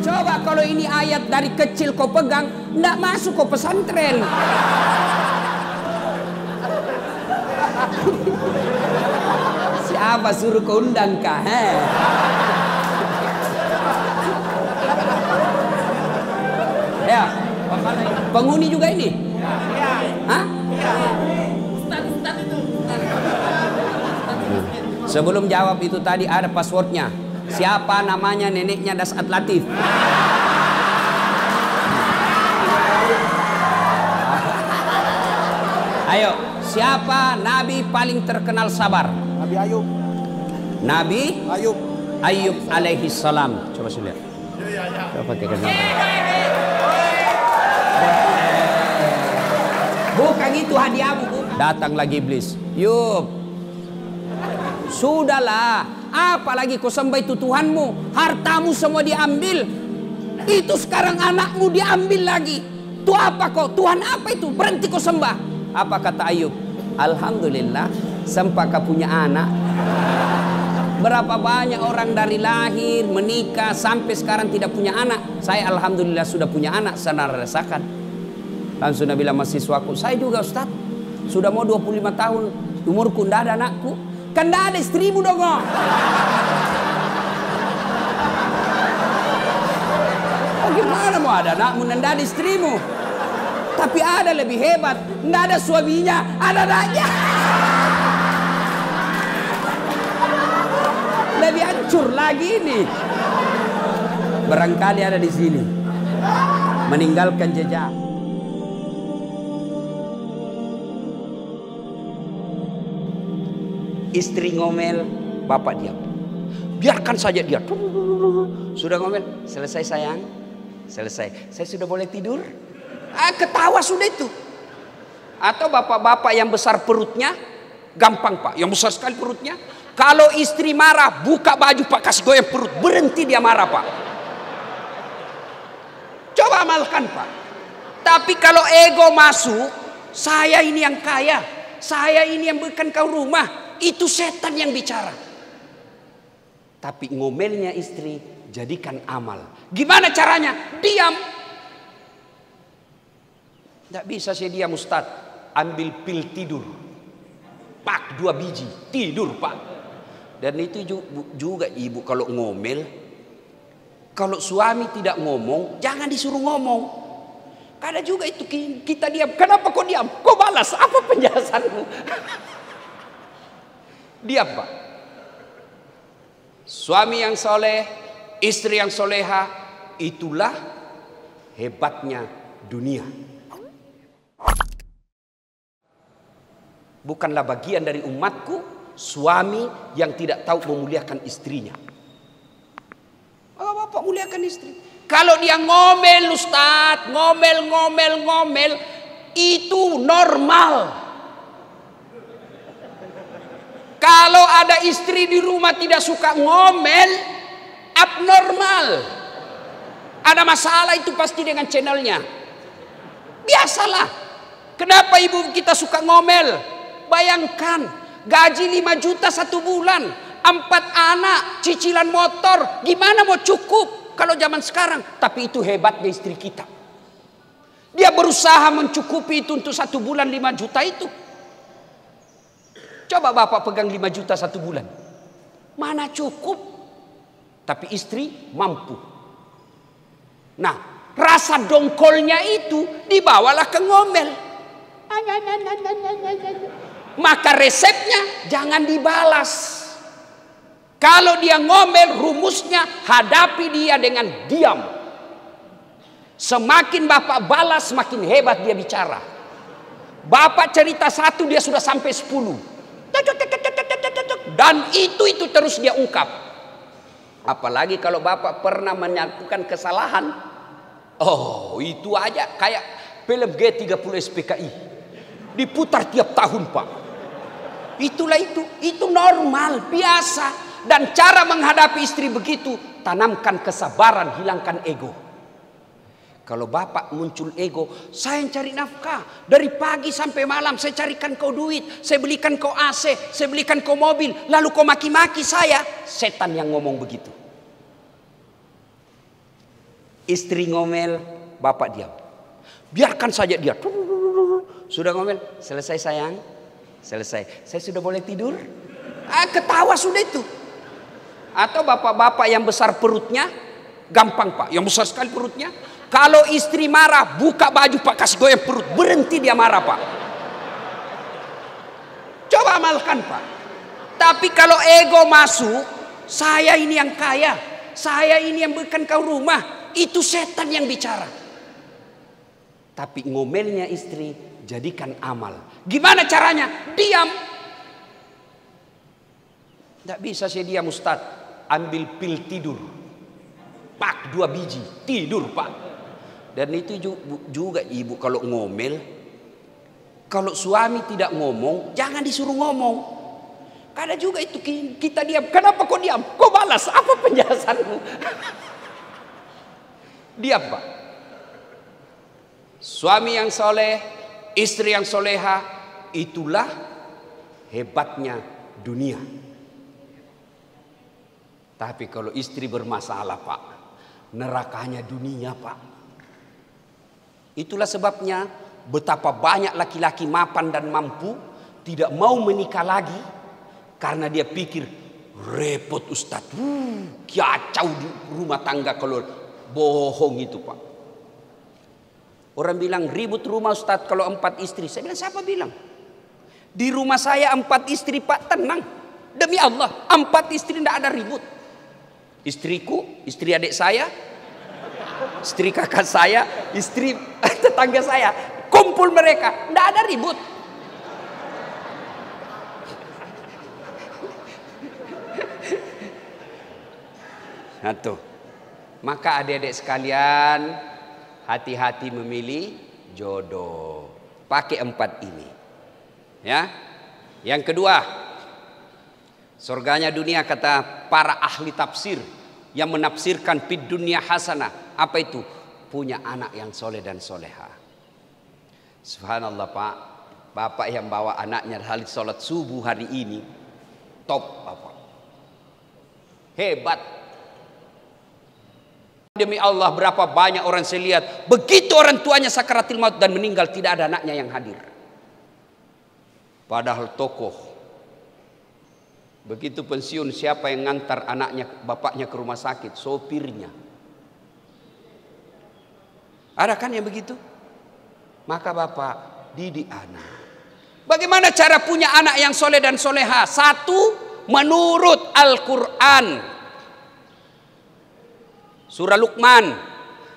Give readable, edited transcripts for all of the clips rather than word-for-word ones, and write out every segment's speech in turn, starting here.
Coba kalau ini ayat dari kecil kau pegang, nggak masuk kau pesantren. Siapa suruh kau undang kah? Ya, penghuni juga ini? Hah? Sebelum jawab itu tadi ada passwordnya. Siapa namanya neneknya Dasat Latif? Ayo, siapa nabi paling terkenal sabar? Nabi Ayub. Nabi Ayub. Ayub alaihi salam. Coba saya lihat. Coba pakai kenal. Bukan itu hadiahmu, Bu. Datang lagi iblis. Yub. Sudahlah, apalagi kau sembah itu Tuhanmu, hartamu semua diambil. Itu sekarang anakmu diambil lagi. Itu apa kau? Tuhan apa itu? Berhenti kau sembah. Apa kata Ayub? Alhamdulillah, sempat kau punya anak. Berapa banyak orang dari lahir, menikah, sampai sekarang tidak punya anak. Saya alhamdulillah sudah punya anak, saya rasakan. Langsung Nabi bilang mahasiswaku, saya juga Ustaz, sudah mau 25 tahun, umurku tidak ada anakku. Kan tidak ada istrimu dong. Bagaimana mau ada anakmu dan tidak ada istrimu? Tapi ada lebih hebat, tidak ada suaminya, ada anaknya. Lebih hancur lagi ini. Barangkali ada di sini, meninggalkan jejak. Istri ngomel, bapak diam. Biarkan saja dia. Sudah ngomel, selesai sayang, selesai. Saya sudah boleh tidur. Ketawa sudah itu. Atau bapak-bapak yang besar perutnya, gampang pak, yang besar sekali perutnya. Kalau istri marah, buka baju pak, kasih goyang perut, berhenti dia marah pak. Coba amalkan pak. Tapi kalau ego masuk, saya ini yang kaya, saya ini yang bukan kau rumah. Itu setan yang bicara. Tapi ngomelnya istri jadikan amal. Gimana caranya? Diam. Tidak bisa saya diam Ustaz. Ambil pil tidur. Pak 2 biji. Tidur pak. Dan itu juga ibu kalau ngomel. Kalau suami tidak ngomong, jangan disuruh ngomong. Ada juga itu kita diam. Kenapa kau diam? Kau balas. Apa penjelasanmu? Diam pak. Suami yang soleh, istri yang soleha, itulah hebatnya dunia. Bukanlah bagian dari umatku suami yang tidak tahu memuliakan istrinya. Oh, bapak muliakan istri. Kalau dia ngomel Ustaz, ngomel, itu normal. Kalau ada istri di rumah tidak suka ngomel, abnormal. Ada masalah itu pasti dengan channelnya. Biasalah. Kenapa ibu kita suka ngomel? Bayangkan, gaji 5 juta 1 bulan, 4 anak, cicilan motor, gimana mau cukup kalau zaman sekarang? Tapi itu hebatnya istri kita. Dia berusaha mencukupi itu untuk 1 bulan 5 juta itu. Coba bapak pegang 5 juta 1 bulan. Mana cukup? Tapi istri mampu. Nah, rasa dongkolnya itu dibawalah ke ngomel. Maka resepnya jangan dibalas. Kalau dia ngomel, rumusnya hadapi dia dengan diam. Semakin bapak balas, semakin hebat dia bicara. Bapak cerita 1, dia sudah sampai 10. Dan itu terus dia ungkap. Apalagi kalau bapak pernah melakukan kesalahan. Oh, itu aja kayak film G30 SPKI. Diputar tiap tahun pak. Itulah itu normal, biasa. Dan cara menghadapi istri begitu, tanamkan kesabaran, hilangkan ego. Kalau bapak muncul ego, saya yang cari nafkah. Dari pagi sampai malam saya carikan kau duit. Saya belikan kau AC, saya belikan kau mobil. Lalu kau maki-maki saya. Setan yang ngomong begitu. Istri ngomel, bapak diam. Biarkan saja dia. Sudah ngomel, selesai sayang, selesai. Saya sudah boleh tidur. Ketawa sudah itu. Atau bapak-bapak yang besar perutnya, gampang pak, yang besar sekali perutnya. Kalau istri marah, buka baju pak, kasih goyang perut, berhenti dia marah pak. Coba amalkan pak. Tapi kalau ego masuk, saya ini yang kaya, saya ini yang berikan kau rumah, itu setan yang bicara. Tapi ngomelnya istri, jadikan amal. Gimana caranya? Diam. Tidak bisa saya diam Ustaz. Ambil pil tidur. Pak 2 biji, tidur pak. Dan itu juga ibu kalau ngomel, kalau suami tidak ngomong, jangan disuruh ngomong. Karena juga itu kita diam. Kenapa kau diam? Kau balas. Apa penjelasanmu? Diam pak. Suami yang soleh, istri yang soleha, itulah hebatnya dunia. Tapi kalau istri bermasalah pak, nerakanya dunia pak. Itulah sebabnya betapa banyak laki-laki mapan dan mampu tidak mau menikah lagi. Karena dia pikir repot Ustadz. Kacau di rumah tangga kalau bohong itu pak. Orang bilang ribut rumah Ustadz kalau 4 istri. Saya bilang siapa bilang? Di rumah saya 4 istri pak, tenang. Demi Allah 4 istri tidak ada ribut. Istriku, istri adik saya, istri kakak saya, istri tetangga saya, kumpul mereka, tidak ada ribut. Satu. Maka adik-adik sekalian, hati-hati memilih jodoh. Pakai 4 ini. Ya. Yang kedua, surganya dunia kata para ahli tafsir yang menafsirkan fid dunya hasanah. Apa itu? Punya anak yang soleh dan soleha. Subhanallah pak. Bapak yang bawa anaknya hari sholat subuh hari ini. Top bapak. Hebat. Demi Allah berapa banyak orang saya lihat. Begitu orang tuanya sakaratil maut dan meninggal, tidak ada anaknya yang hadir. Padahal tokoh. Begitu pensiun, siapa yang ngantar anaknya, bapaknya ke rumah sakit? Sopirnya. Ada kan yang begitu? Maka bapak didik anak. Bagaimana cara punya anak yang soleh dan soleha? 1, menurut Al-Quran. Surah Luqman.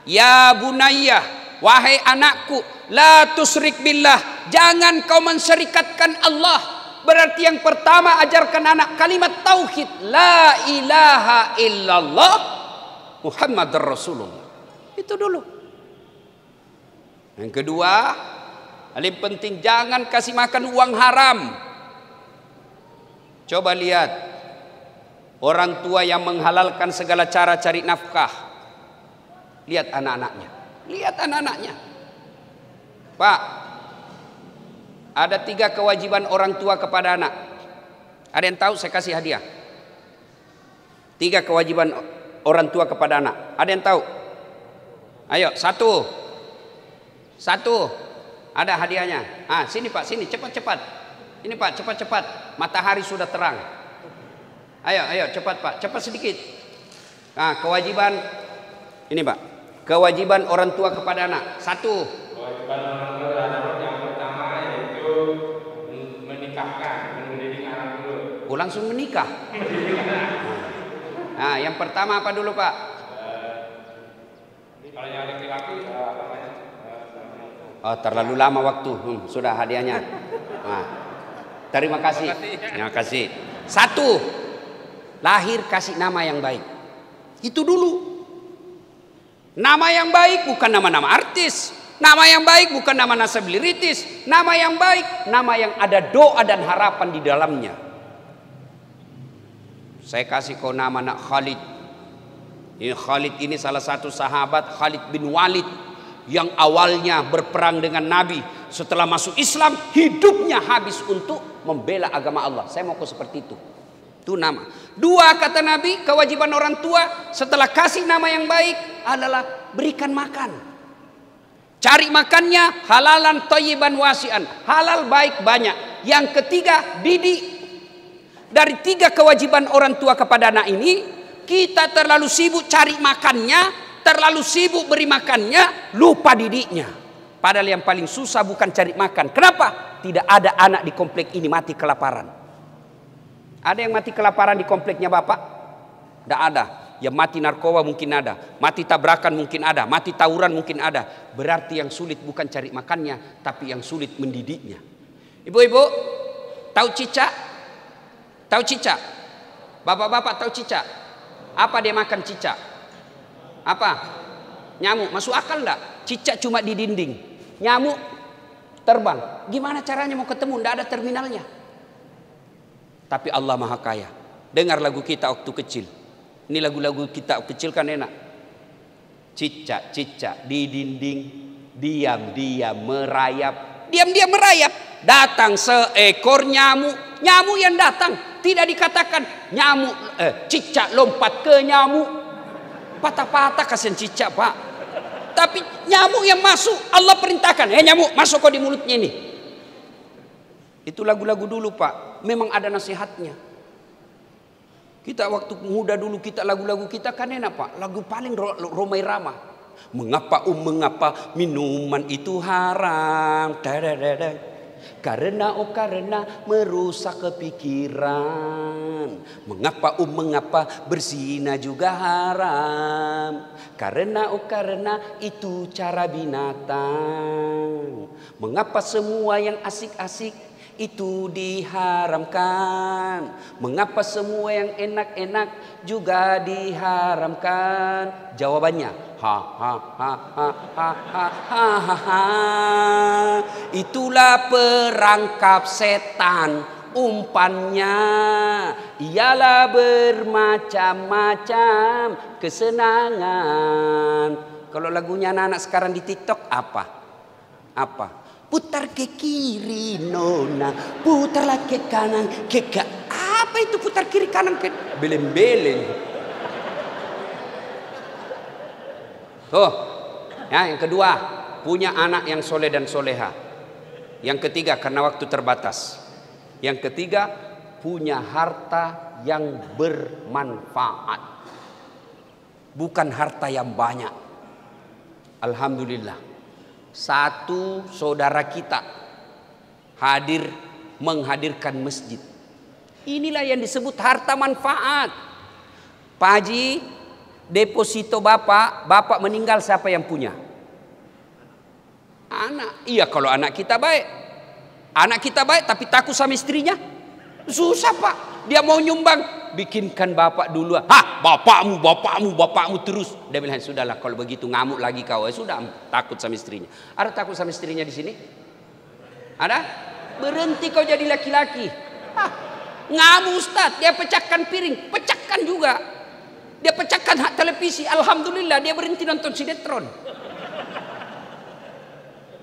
Ya bunayyah, wahai anakku, la tusyrik billah. Jangan kau mensyirikatkan Allah. Berarti yang pertama ajarkan anak kalimat tauhid. La ilaha illallah Muhammadur Rasulullah. Itu dulu. Yang kedua, paling penting jangan kasih makan uang haram. Coba lihat orang tua yang menghalalkan segala cara cari nafkah. Lihat anak-anaknya. Lihat anak-anaknya. Pak, ada 3 kewajiban orang tua kepada anak. Ada yang tahu? Saya kasih hadiah. 3 kewajiban orang tua kepada anak. Ada yang tahu? Ayo, 1. Ada hadiahnya. Sini pak, sini cepat-cepat. Ini pak, cepat-cepat. Matahari sudah terang. Ayo cepat pak, cepat sedikit. Kewajiban ini pak. Kewajiban orang tua kepada anak. 1. Kewajiban orang tua terhadap anak yang pertama yaitu menikahkan, mendidik anak dulu. Langsung menikah. Yang pertama apa dulu pak? Kalau yang laki-laki apa namanya? Terlalu lama waktu. Sudah hadiahnya. Terima kasih. Terima kasih. 1. Lahir kasih nama yang baik. Itu dulu. Nama yang baik bukan nama-nama artis. Nama yang baik bukan nama nasabilitis. Nama yang baik, nama yang ada doa dan harapan di dalamnya. Saya kasih kau nama nak Khalid. Ini Khalid ini salah satu sahabat, Khalid bin Walid, yang awalnya berperang dengan Nabi. Setelah masuk Islam, hidupnya habis untuk membela agama Allah. Saya mau kau seperti itu. Itu nama. 2 kata Nabi, kewajiban orang tua setelah kasih nama yang baik, adalah berikan makan. Cari makannya halalan thayyiban wasi'an. Halal baik banyak. Yang ketiga, didik. Dari 3 kewajiban orang tua kepada anak ini, kita terlalu sibuk cari makannya, terlalu sibuk beri makannya, lupa didiknya. Padahal yang paling susah bukan cari makan. Kenapa? Tidak ada anak di komplek ini mati kelaparan. Ada yang mati kelaparan di kompleknya Bapak? Tidak ada. Yang mati narkoba mungkin ada, mati tabrakan mungkin ada, mati tawuran mungkin ada. Berarti yang sulit bukan cari makannya, tapi yang sulit mendidiknya. Ibu-ibu, tahu cicak? Tahu cicak? Bapak-bapak tahu cicak? Apa dia makan cicak? Apa? Nyamuk. Masuk akal enggak? Cicak cuma di dinding, nyamuk terbang. Gimana caranya mau ketemu? Enggak ada terminalnya. Tapi Allah Maha Kaya. Dengar lagu kita waktu kecil. Ini lagu-lagu kita kecil kan enak. Cicak-cicak di dinding, diam-diam merayap. Diam-diam merayap. Datang seekor nyamuk. Nyamuk yang datang. Tidak dikatakan nyamuk, cicak lompat ke nyamuk. Patah-patah kasihan cicak Pak. Tapi nyamuk yang masuk, Allah perintahkan. Nyamuk masuk kau di mulutnya ini. Itu lagu-lagu dulu Pak. Memang ada nasihatnya. Kita waktu muda dulu kita lagu-lagu kita kan enak Pak. Lagu paling Romai Rama. Mengapa mengapa minuman itu haram? Karena merusak kepikiran. Mengapa berzina juga haram? Karena itu cara binatang. Mengapa semua yang asik-asik itu diharamkan? Mengapa semua yang enak-enak juga diharamkan? Jawabannya itulah perangkap setan. Umpannya ialah bermacam-macam kesenangan. Kalau lagunya anak-anak sekarang di TikTok apa? Putar ke kiri nona, putarlah ke kanan, apa itu putar kiri kanan ke beleng-beleng. Tuh, ya, yang kedua, punya anak yang soleh dan soleha. Yang ketiga, karena waktu terbatas. Yang ketiga, punya harta yang bermanfaat. Bukan harta yang banyak. Alhamdulillah. Satu saudara kita menghadirkan masjid. Inilah yang disebut harta manfaat. Pak Haji, deposito bapak meninggal siapa yang punya? Anak. Iya kalau anak kita baik. Anak kita baik tapi takut sama istrinya. Susah Pak. Dia mau nyumbang, bikinkan bapak dulu. Bapakmu terus. Dia bilang sudahlah kalau begitu ngamuk lagi kau. Sudah takut sama istrinya. Ada takut sama istrinya di sini? Ada? Berhenti kau jadi laki-laki. Ngamuk Ustaz. Dia pecahkan piring, pecahkan juga. Dia pecahkan hak televisi. Alhamdulillah dia berhenti nonton sinetron.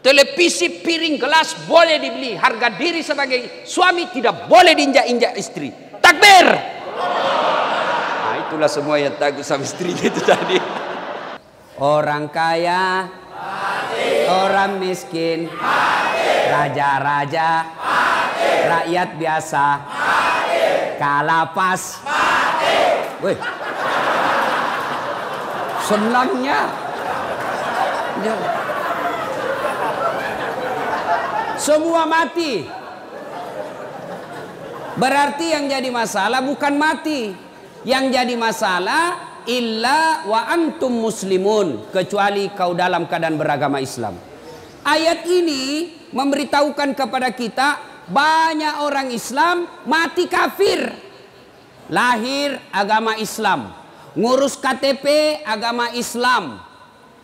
Televisi, piring, gelas boleh dibeli. Harga diri sebagai suami tidak boleh diinjak-injak istri. Takbir. Nah itulah semua yang takut sama istrinya itu tadi. Orang kaya mati. Orang miskin mati. Raja-raja mati. Rakyat biasa mati. Kalapas mati. Wih, senangnya semua mati. Berarti yang jadi masalah bukan mati. Yang jadi masalah illa wa antum muslimun, kecuali kau dalam keadaan beragama Islam. Ayat ini memberitahukan kepada kita banyak orang Islam mati kafir. Lahir agama Islam, ngurus KTP agama Islam,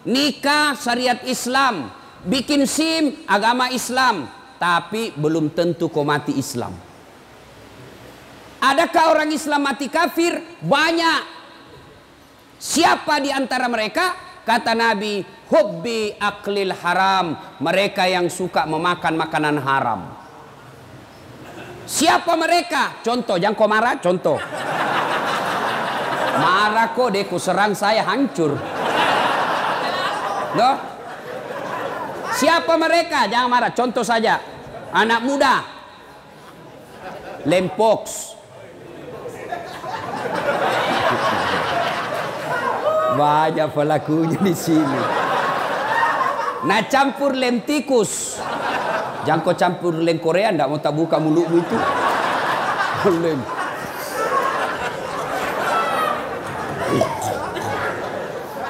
nikah syariat Islam, bikin SIM agama Islam, tapi belum tentu kau mati Islam. Adakah orang Islam mati kafir? Banyak. Siapa di antara mereka? Kata Nabi, hubbi aklil haram, mereka yang suka memakan makanan haram. Siapa mereka? Contoh, jangan kau marah, contoh. Marah kok deh, kau serang saya hancur. Loh? Siapa mereka? Jangan marah. Contoh saja. Anak muda. Lempox. Banyak pelakunya di sini. Nah campur lem tikus. Jangan kau campur lem Korea, ndak mau tak buka mulutmu itu. Lem.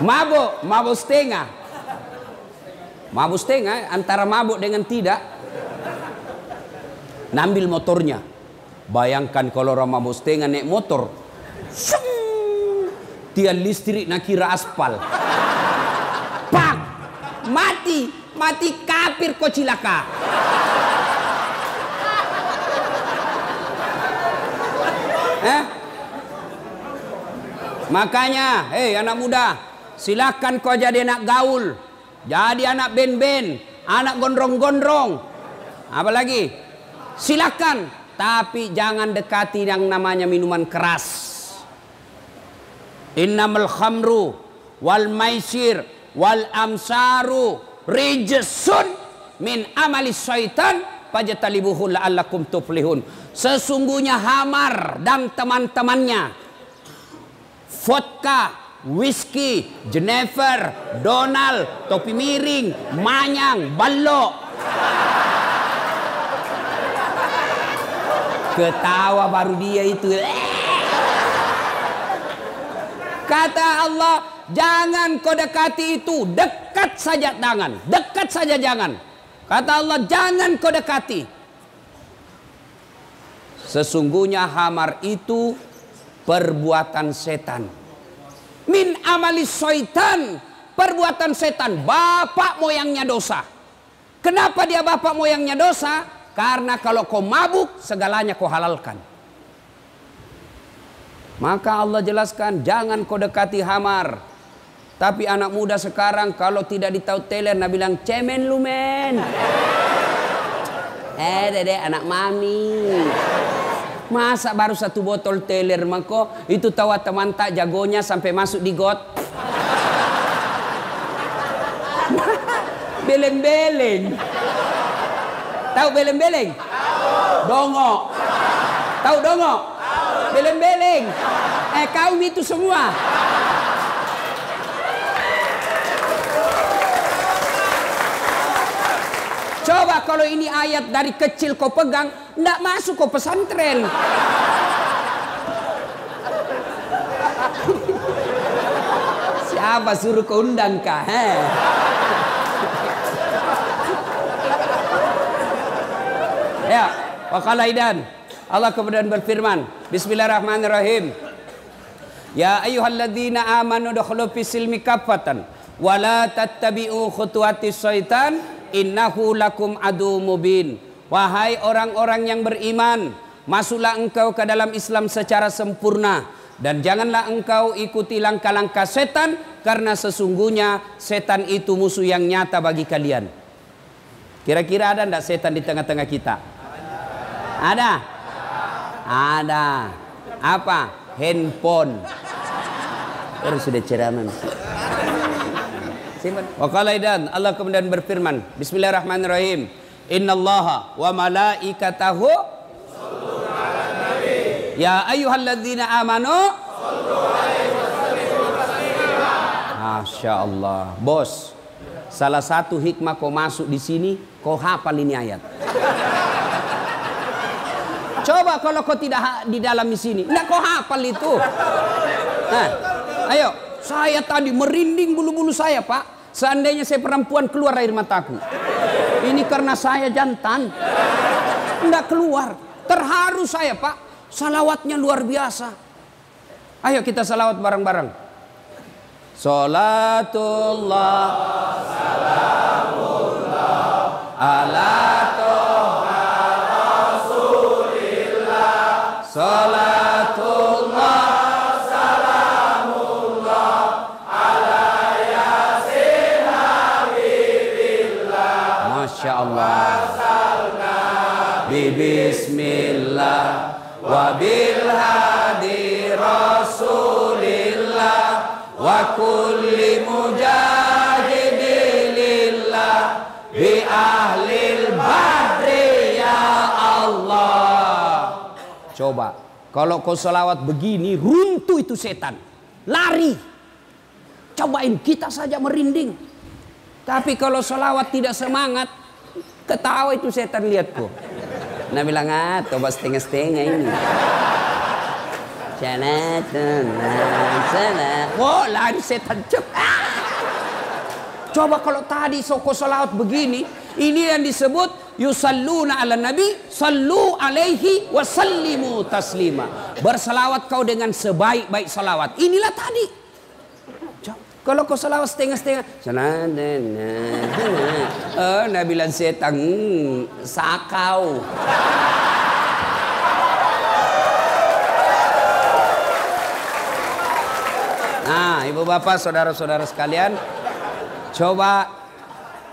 Mabuk setengah. Mabuk setengah antara mabuk dengan tidak. Nambil motornya. Bayangkan kalau orang mabuk setengah naik motor. Tiang listrik nak kira aspal. Pak, mati kafir kau cilaka. Makanya, hei anak muda, silakan kau jadi anak gaul, jadi anak ben-ben, anak gondrong-gondrong, apalagi, silakan, tapi jangan dekati yang namanya minuman keras. Innamal khamru wal maisir wal amsaru rijsun min amali syaitan fajtalibuhu la'allakum tuflihun. Sesungguhnya hamar dan teman-temannya, vodka, whisky, Jenever, Donald, topi miring, manyang, balok. Ketawa baru dia itu. Kata Allah, jangan kau dekati itu, dekat saja jangan, dekat saja jangan. Kata Allah, jangan kau dekati. Sesungguhnya hamar itu perbuatan setan. Min amali syaitan, perbuatan setan, bapak moyangnya dosa. Kenapa dia bapak moyangnya dosa? Karena kalau kau mabuk, segalanya kau halalkan. Maka Allah jelaskan, jangan kau dekati hamar. Tapi anak muda sekarang kalau tidak ditahu teler, nak bilang cemen lu men. Dedek anak mami. Masa baru satu botol teler mako itu tahu teman tak jagonya sampai masuk di got. Beleng-beleng. Tahu beleng-beleng? Dongo. Tahu dongo? Beleng-beleng. Kaum itu semua. Coba kalau ini ayat dari kecil kau pegang, ndak masuk kau pesantren. Siapa suruh kau undang kah? Ya, waqala idan. Allah kemudian berfirman, Bismillahirrahmanirrahim. Ya ayyuhalladzina amanu dukhulu fis silmi kaffatan wa la tattabi'u khutuwatis syaitan innahu lakum adu mubin. Wahai orang-orang yang beriman, masuklah engkau ke dalam Islam secara sempurna dan janganlah engkau ikuti langkah-langkah setan, karena sesungguhnya setan itu musuh yang nyata bagi kalian. Kira-kira ada enggak setan di tengah-tengah kita? Ada? Ada. Apa? Handphone. Orang sudah ceramah. Waqala idan, Allah kemudian berfirman, Bismillahirrahmanirrahim. Innallaha wa malaikatahu yusholluna 'alan nabi. Ya ayyuhalladzina amanu shollu 'alaihi wa sallimu taslima. Masya Allah, bos. Salah satu hikmah kau masuk di sini, kau hafal ini ayat. Coba kalau kau tidak di dalam di sini, enggak kau hafal itu. Nah, ayo, saya tadi merinding bulu-bulu saya, Pak. Seandainya saya perempuan keluar air mataku. Ini karena saya jantan. Enggak keluar. Terharu saya, Pak. Salawatnya luar biasa. Ayo kita salawat bareng-bareng. Salatullah salamullah ala toha rasulillah. Salatullah salamullah ala yasin habibillah. Masya Allah. Bismillah wa bil hadi rasulillah wa kulli mujahidin Coba, kalau kau selawat begini, runtuh itu setan. Lari. Cobain, kita saja merinding. Tapi kalau selawat tidak semangat, ketawa itu setan, lihat kok. Nah bilang, coba setengah-setengah ini. Oh, lari setan. Coba kalau tadi kau selawat begini, ini yang disebut yusalluna ala nabi, sallu alaihi wa sallimu taslima. Berselawat kau dengan sebaik-baik salawat. Inilah tadi. Kalau kau selawat setengah-setengah, nah bilang setan, sakau. Nah, ibu bapak, saudara-saudara sekalian, coba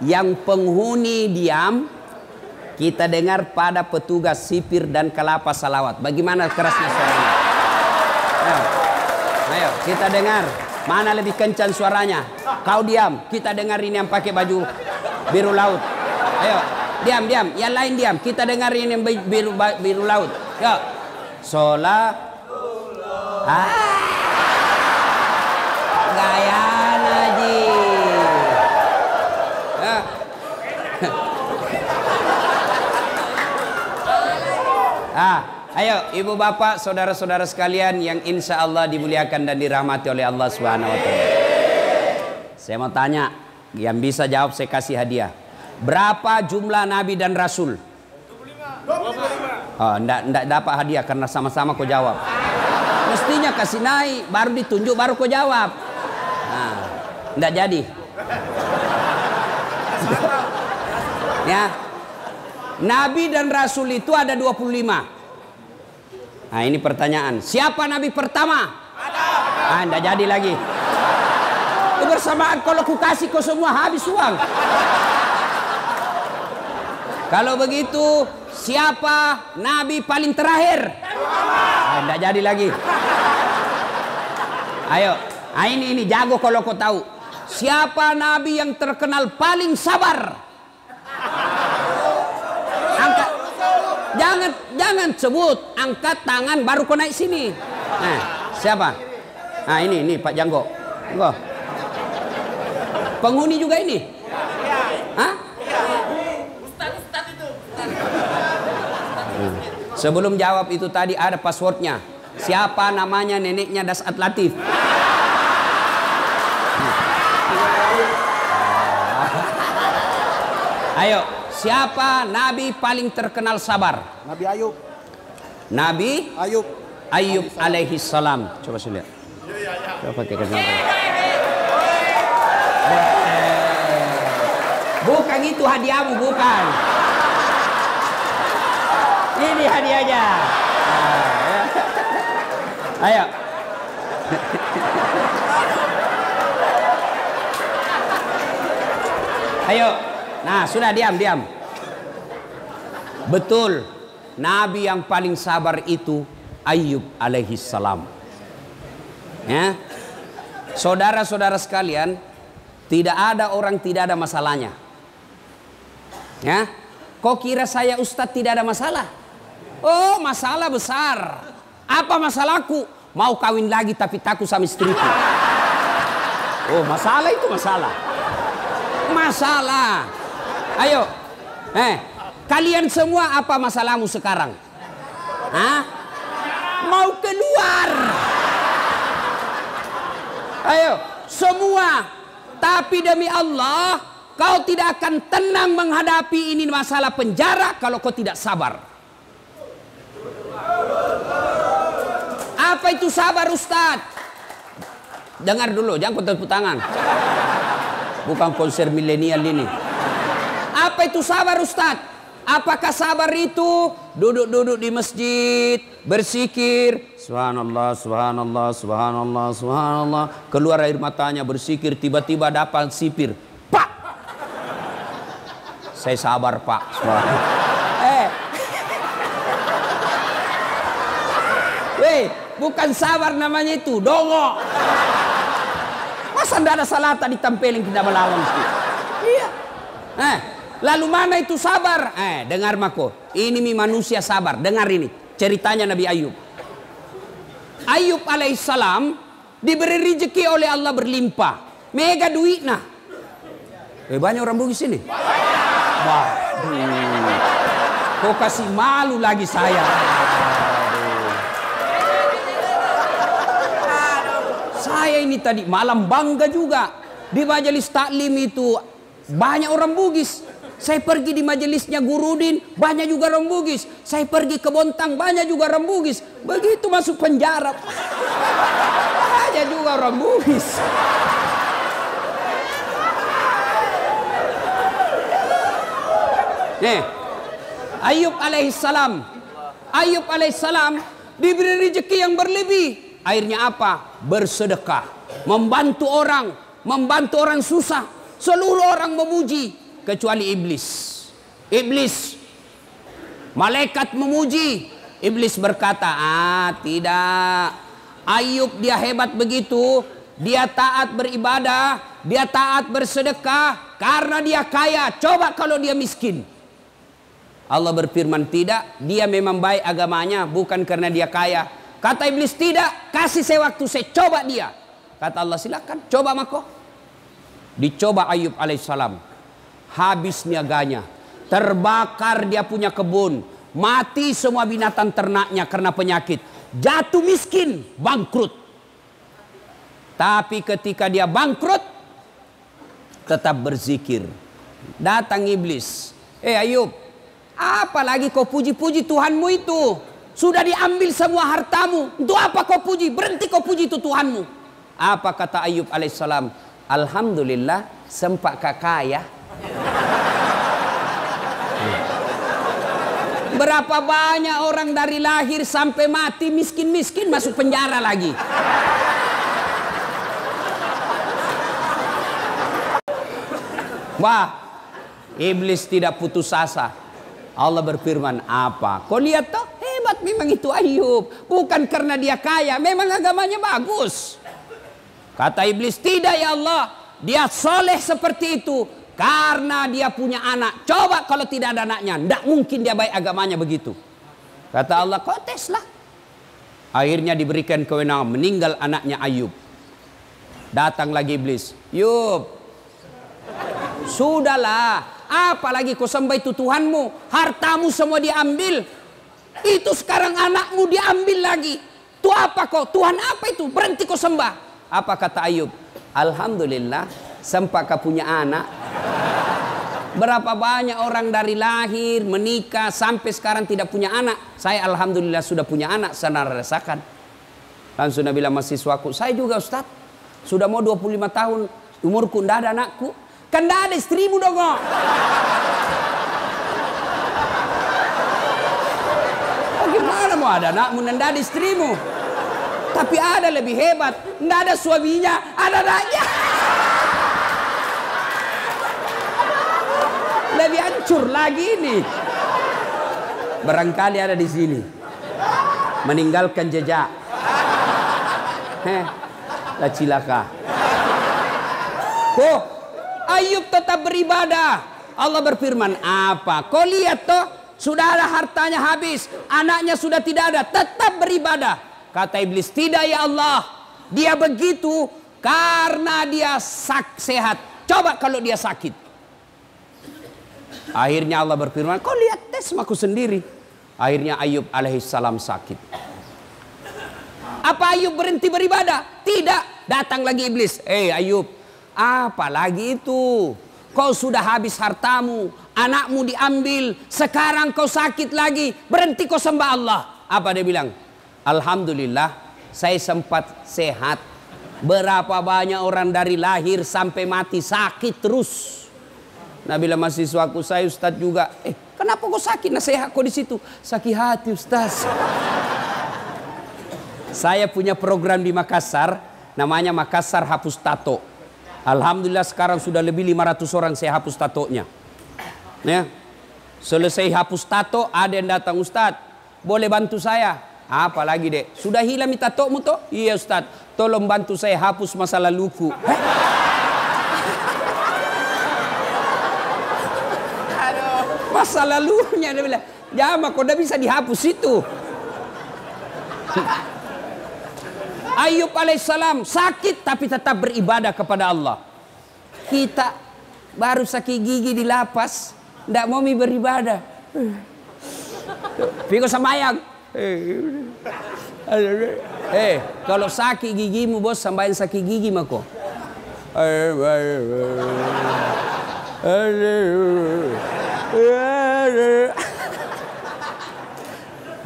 yang penghuni diam, kita dengar pada petugas sipir dan kelapa salawat. Bagaimana kerasnya suaranya? Ayo, kita dengar. Mana lebih kencang suaranya? Kau diam, kita dengar ini yang pakai baju biru laut. Ayo, diam. Yang lain diam, kita dengar ini yang biru laut. Yuk. Gaya Naji. Ayo ibu bapak, saudara-saudara sekalian yang insya Allah dimuliakan dan dirahmati oleh Allah Subhanahu Wa Taala. Saya mau tanya, yang bisa jawab saya kasih hadiah. Berapa jumlah nabi dan rasul? 25. Oh, enggak dapat hadiah karena sama-sama kau jawab. Mestinya kasih naik, baru ditunjuk, baru kau jawab. Nah, enggak jadi. Ya. Nabi dan rasul itu ada 25. Nah, ini pertanyaan. Siapa nabi pertama? Adam. Enggak jadi lagi. Bersamaan kalau ku kasih kau semua habis uang. Kalau begitu, siapa nabi paling terakhir? Enggak jadi lagi. Ayo, ini jago kalau kau tahu. Siapa nabi yang terkenal paling sabar? Angkat, jangan sebut, angkat tangan baru kau naik sini. Nah, siapa? Nah, ini Pak Janggo. Enggak. Penghuni juga ini? Hah? Ustaz itu. Sebelum jawab itu tadi ada passwordnya. Siapa namanya neneknya Dasat Latif? Ayo, siapa nabi paling terkenal sabar? Nabi Ayub. Nabi Ayub alaihi salam. Coba saya lihat. Coba pakai kamera. Bukan itu hadiahmu, bukan. Ini hadiahnya. Ayo. Ayo. Nah, sudah diam. Betul. Nabi yang paling sabar itu Ayub alaihi salam. Ya. Saudara-saudara sekalian, tidak ada orang tidak ada masalahnya. Ya. Kok kira saya Ustadz tidak ada masalah? Oh, masalah besar. Apa masalahku? Mau kawin lagi tapi takut sama istriku. Oh, masalah itu masalah. Masalah. Ayo. Kalian semua apa masalahmu sekarang? Hah? Mau keluar. Ayo, semua. Tapi demi Allah, kau tidak akan tenang menghadapi ini masalah penjara kalau kau tidak sabar. Apa itu sabar, Ustadz? Dengar dulu, jangan tepuk tangan. Bukan konser milenial ini. Apa itu sabar, Ustadz? Apakah sabar itu duduk-duduk di masjid, bersikir, subhanallah, subhanallah, subhanallah, subhanallah, keluar air matanya bersikir, tiba-tiba dapat sipir, Pak. Saya sabar, Pak. Bukan sabar namanya itu, dongo. Masa tidak ada salah tadi tampilin kita melawan itu? Iya. Lalu mana itu sabar? Dengar mako. Ini manusia sabar. Dengar ini. ceritanya Nabi Ayub. Ayub alaihissalam diberi rezeki oleh Allah berlimpah. Mega duit nah. Banyak orang Bugis ini. Waduh. Kok kasih malu lagi saya. Saya ini tadi malam bangga juga. Di majelis taklim itu banyak orang Bugis. Saya pergi di majelisnya Gurudin, banyak juga orang Bugis. Saya pergi ke Bontang, banyak juga orang Bugis. Begitu masuk penjara, banyak juga orang Bugis. Nih, Ayub alaihissalam diberi rezeki yang berlebih. Akhirnya apa? Bersedekah, membantu orang susah. Seluruh orang memuji kecuali iblis. Malaikat memuji, iblis berkata, tidak. Ayub dia hebat begitu, dia taat beribadah, dia taat bersedekah karena dia kaya. Coba kalau dia miskin. Allah berfirman, tidak, dia memang baik agamanya, bukan karena dia kaya. Kata iblis, tidak, kasih saya waktu, saya coba dia. Kata Allah, silakan, coba mako. Dicoba Ayub alaihissalam. Habis niaganya. Terbakar dia punya kebun. Mati semua binatang ternaknya karena penyakit. Jatuh miskin, bangkrut. Tapi ketika dia bangkrut, tetap berzikir. Datang iblis. Ayub, apalagi kau puji-puji Tuhanmu itu? Sudah diambil semua hartamu. Untuk apa kau puji? Berhenti kau puji itu Tuhanmu. Apa kata Ayub alaihissalam? Alhamdulillah sempat kaya. Berapa banyak orang dari lahir sampai mati miskin-miskin masuk penjara lagi. Wah, iblis tidak putus asa. Allah berfirman, apa? Kau lihat toh, hebat memang itu Ayub. Bukan karena dia kaya, memang agamanya bagus. Kata iblis, tidak ya Allah. Dia soleh seperti itu karena dia punya anak. Coba kalau tidak ada anaknya, tidak mungkin dia baik agamanya begitu. Kata Allah, kau teslah. Akhirnya diberikan kewenangan, meninggal anaknya Ayub. Datang lagi iblis. Yub, sudahlah. Apalagi kau sembah itu Tuhanmu. Hartamu semua diambil. Itu sekarang anakmu diambil lagi. Itu apa kau? Tuhan apa itu? Berhenti kau sembah. Apa kata Ayub? Alhamdulillah sempat kau punya anak. Berapa banyak orang dari lahir, menikah, sampai sekarang tidak punya anak. Saya alhamdulillah sudah punya anak. Saya rasakan. Langsung Nabi bilang mahasiswaku, saya juga Ustaz. Sudah mau 25 tahun. Umurku tidak ada anakku. Kan tidak ada istrimu dong kok. Gimana mau ada anakmu dan tidak ada istrimu? Tapi ada lebih hebat. Tidak ada suaminya, ada anaknya. Lebih hancur lagi ini. Barangkali ada di sini. Meninggalkan jejak. Lah cilaka. Ayub tetap beribadah. Allah berfirman, apa? Kau lihat toh, sudah ada hartanya habis, anaknya sudah tidak ada, tetap beribadah. Kata iblis, tidak ya Allah. Dia begitu karena dia sehat. Coba kalau dia sakit. Akhirnya Allah berfirman, kau lihat tes aku sendiri. Akhirnya Ayub alaihissalam sakit. Apa Ayub berhenti beribadah? Tidak. Datang lagi iblis. Ayub, apalagi itu? Kau sudah habis hartamu, anakmu diambil, sekarang kau sakit lagi, berhenti kau sembah Allah. Apa dia bilang? Alhamdulillah, saya sempat sehat. Berapa banyak orang dari lahir sampai mati sakit terus. Nabi bilang mahasiswaku, saya Ustaz juga. Kenapa kau sakit? Nasihat kau di situ. Sakit hati Ustaz. Saya punya program di Makassar, namanya Makassar Hapus Tato. Alhamdulillah sekarang sudah lebih 500 orang saya hapus tatonya. Ya. Selesai hapus tato, ada yang datang, Ustaz, boleh bantu saya? Apa lagi dek? Sudah hilang tatomu toh? Iya Ustaz, tolong bantu saya hapus masa laluku. Masa lalunya dia bilang, jangan kau udah bisa dihapus itu. Ayub alaihissalam sakit tapi tetap beribadah kepada Allah. Kita baru sakit gigi di lapas, tidak mau beribadah. Piko sembayang. Kalau sakit gigimu bos, sembayang sakit gigi mako.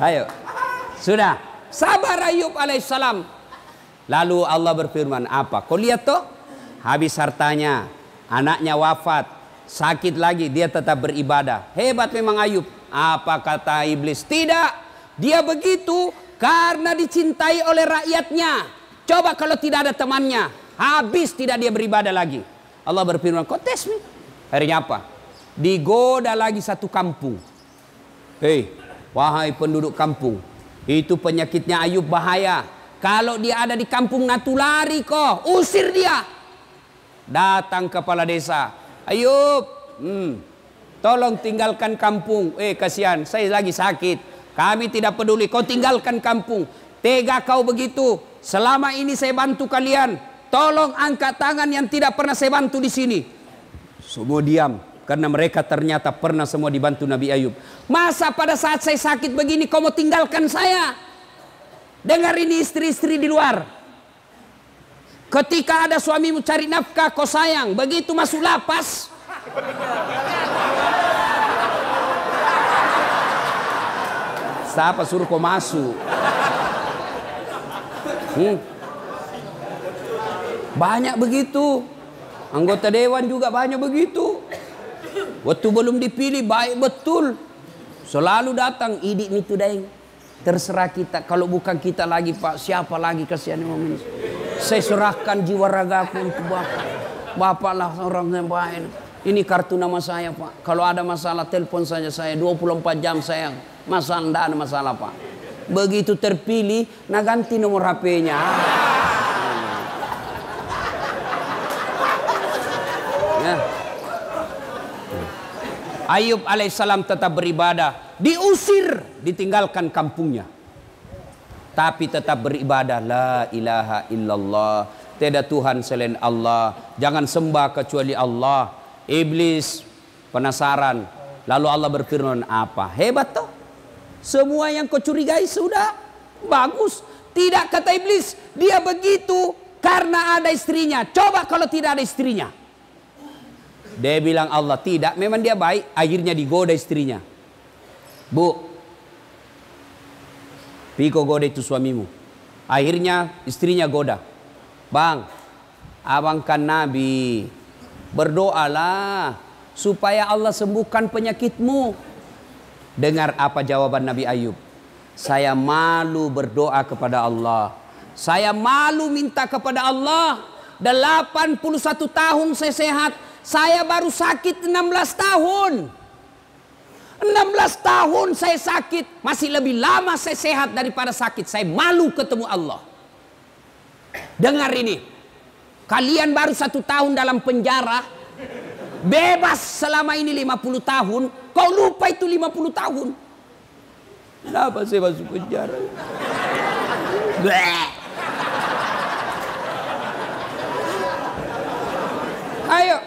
Ayo, sudah sabar Ayub alaihissalam. Lalu Allah berfirman apa? Kau lihat toh, habis hartanya, anaknya wafat, sakit lagi, dia tetap beribadah. Hebat memang Ayub. Apa kata iblis? Tidak, dia begitu karena dicintai oleh rakyatnya. Coba kalau tidak ada temannya, habis tidak dia beribadah lagi. Allah berfirman, kau tes nih. Akhirnya apa? Digoda lagi satu kampung. Hei, wahai penduduk kampung, itu penyakitnya Ayub bahaya. Kalau dia ada di kampung natulari kok, usir dia. Datang kepala desa, Ayub, tolong tinggalkan kampung. Kasihan, saya lagi sakit. Kami tidak peduli, kau tinggalkan kampung. Tega kau begitu. Selama ini saya bantu kalian. Tolong angkat tangan yang tidak pernah saya bantu di sini. Semua diam, karena mereka ternyata pernah semua dibantu Nabi Ayub. Masa pada saat saya sakit begini kau mau tinggalkan saya? Dengar ini istri-istri di luar. Ketika ada suamimu cari nafkah kau sayang, begitu masuk lapas, siapa suruh kau masuk? Banyak begitu. Anggota dewan juga banyak begitu. Waktu belum dipilih baik betul, selalu datang idik itu daeng. Terserah kita, kalau bukan kita lagi Pak, siapa lagi, kasihan momen. Saya serahkan jiwa ragaku untuk Bapak. Bapak lah orang yang baik. Ini kartu nama saya Pak. Kalau ada masalah telepon saja saya, 24 jam saya. Masalah, tidak ada masalah Pak. Begitu terpilih, nah ganti nomor HP-nya. Ya. Ayub alaihissalam tetap beribadah. Diusir, ditinggalkan kampungnya. Tapi tetap beribadah. La ilaha illallah. Tiada Tuhan selain Allah. Jangan sembah kecuali Allah. Iblis penasaran. Lalu Allah berfirman apa? Hebat toh. Semua yang kau curigai sudah bagus. Tidak, kata iblis. Dia begitu karena ada istrinya. Coba kalau tidak ada istrinya. Dia bilang Allah tidak. Memang dia baik. Akhirnya digoda istrinya. Bu, Piko goda itu suamimu. Akhirnya istrinya goda. Bang, abang kan Nabi. Berdoalah supaya Allah sembuhkan penyakitmu. Dengar apa jawaban Nabi Ayub. Saya malu berdoa kepada Allah. Saya malu minta kepada Allah. 81 tahun saya sehat. Saya baru sakit 16 tahun. 16 tahun saya sakit. Masih lebih lama saya sehat daripada sakit. Saya malu ketemu Allah. Dengar ini. Kalian baru 1 tahun dalam penjara. Bebas selama ini 50 tahun. Kau lupa itu 50 tahun. Kenapa saya masuk penjara? Bleh. Ayo.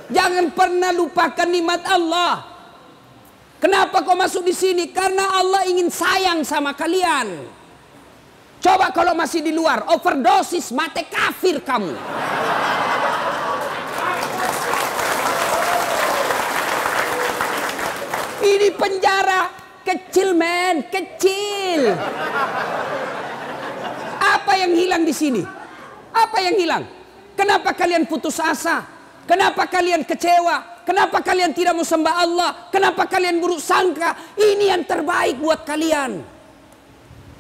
Jangan pernah lupakan nikmat Allah. Kenapa kau masuk di sini? Karena Allah ingin sayang sama kalian. Coba kalau masih di luar, overdosis, mati kafir kamu. Ini penjara kecil men, kecil. Apa yang hilang di sini? Apa yang hilang? Kenapa kalian putus asa? Kenapa kalian kecewa? Kenapa kalian tidak mau sembah Allah? Kenapa kalian buruk sangka? Ini yang terbaik buat kalian.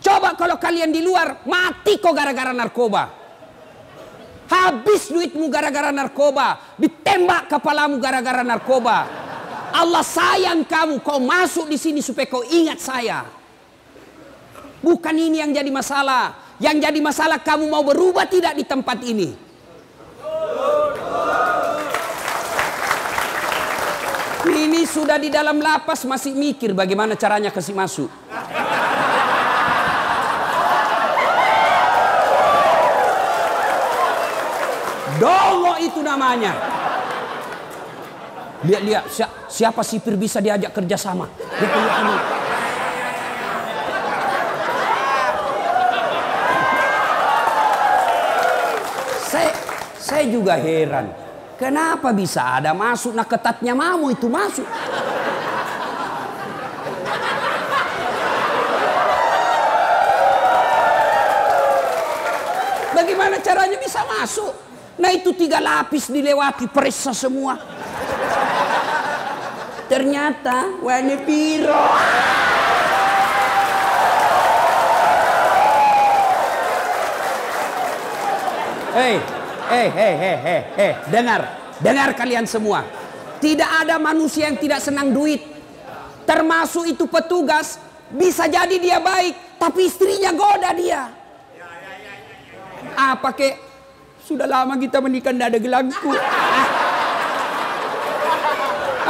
Coba kalau kalian di luar, mati kok gara-gara narkoba. Habis duitmu gara-gara narkoba. Ditembak kepalamu gara-gara narkoba. Allah sayang kamu, kau masuk di sini supaya kau ingat saya. Bukan ini yang jadi masalah. Yang jadi masalah kamu mau berubah tidak di tempat ini. Ini sudah di dalam lapas masih mikir bagaimana caranya kasih masuk. itu namanya. Lihat siapa sipir bisa diajak kerjasama. Saya juga heran. Kenapa bisa ada masuk nak ketatnya mamu itu masuk. Bagaimana caranya bisa masuk? Nah itu 3 lapis dilewati, periksa semua. Ternyata warna biru. Dengar kalian semua. Tidak ada manusia yang tidak senang duit. Termasuk itu petugas. Bisa jadi dia baik, tapi istrinya goda dia. Apa kek? Sudah lama kita menikah tidak ada gelangku.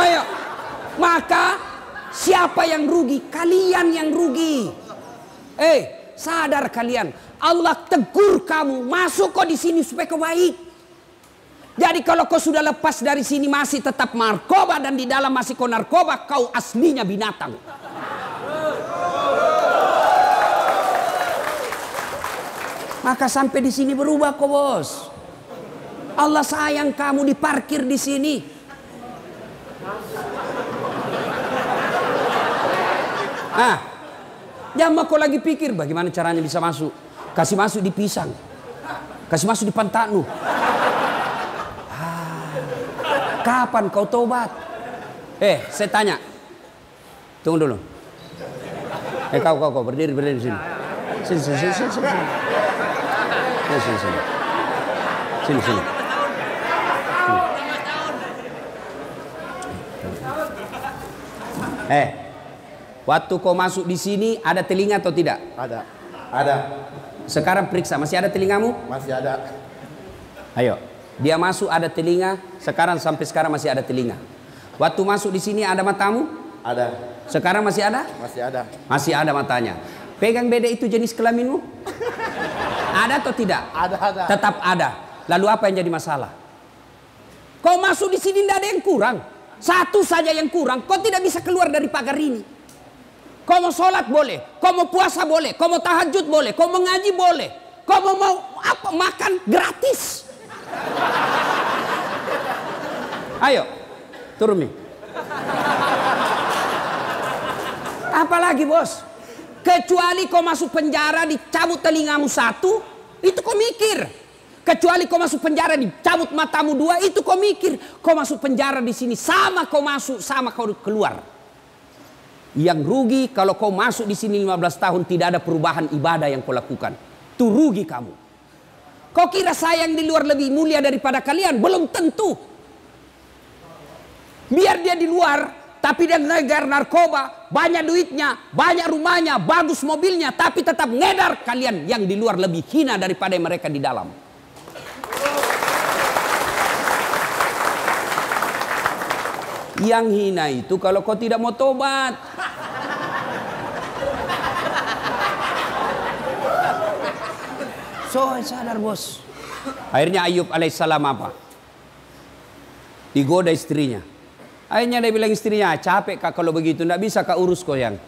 Ayo. Maka siapa yang rugi? Kalian yang rugi. Sadar kalian. Allah tegur kamu. Masuk kau di sini supaya kau baik. Jadi kalau kau sudah lepas dari sini masih tetap narkoba dan di dalam masih kau narkoba, kau aslinya binatang. Maka sampai di sini berubah kok bos. Allah sayang kamu diparkir di sini. Jangan kau lagi pikir bagaimana caranya bisa masuk. Kasih masuk di pisang. Kasih masuk di pantatmu. Kapan kau tobat? Saya tanya. Tunggu dulu. Kau berdiri di sini. Sini. Sini. Waktu kau masuk di sini ada telinga atau tidak? Ada. Sekarang periksa, masih ada telingamu? Masih ada. Ayo, dia masuk ada telinga, sampai sekarang masih ada telinga. Waktu masuk di sini ada matamu? Ada. Sekarang masih ada? Masih ada. Masih ada matanya. Pegang beda itu jenis kelaminmu? Ada atau tidak? Ada. Tetap ada. Lalu apa yang jadi masalah? Kau masuk di sini tidak ada yang kurang. Satu saja yang kurang, kau tidak bisa keluar dari pagar ini. Kau mau sholat boleh, kau mau puasa boleh, kau mau tahajud boleh, kau mau ngaji boleh, kau mau apa makan gratis. Ayo, turun nih. Apalagi bos? Kecuali kau masuk penjara dicabut telingamu 1, itu kau mikir. Kecuali kau masuk penjara dicabut matamu 2, itu kau mikir. Kau masuk penjara di sini sama kau masuk sama kau keluar. Yang rugi kalau kau masuk di sini 15 tahun tidak ada perubahan ibadah yang kau lakukan. Itu rugi kamu. Kau kira saya yang di luar lebih mulia daripada kalian? Belum tentu. Biar dia di luar, tapi dia negar narkoba, banyak duitnya, banyak rumahnya, bagus mobilnya, tapi tetap ngedar. Kalian yang di luar lebih hina daripada mereka di dalam. Yang hina itu kalau kau tidak mau tobat. Sadar bos. Akhirnya Ayub alaihissalam apa? Digoda istrinya. Akhirnya dia bilang istrinya, capek kak kalau begitu, tidak bisa kak urus kau yang.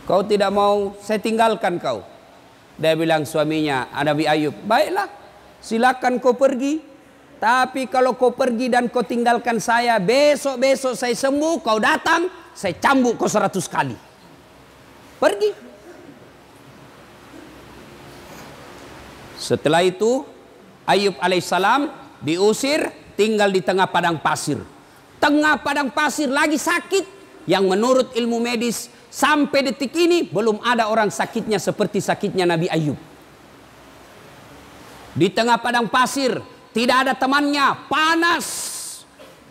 Kau tidak mau, saya tinggalkan kau. Dia bilang suaminya, Nabi Ayub, baiklah, silakan kau pergi. Tapi kalau kau pergi dan kau tinggalkan saya, besok-besok saya sembuh, kau datang, saya cambuk kau 100 kali. Pergi. Setelah itu, Ayub alaihissalam diusir, tinggal di tengah padang pasir. Tengah padang pasir lagi sakit, yang menurut ilmu medis, sampai detik ini belum ada orang sakitnya seperti sakitnya Nabi Ayub. Di tengah padang pasir, tidak ada temannya, panas.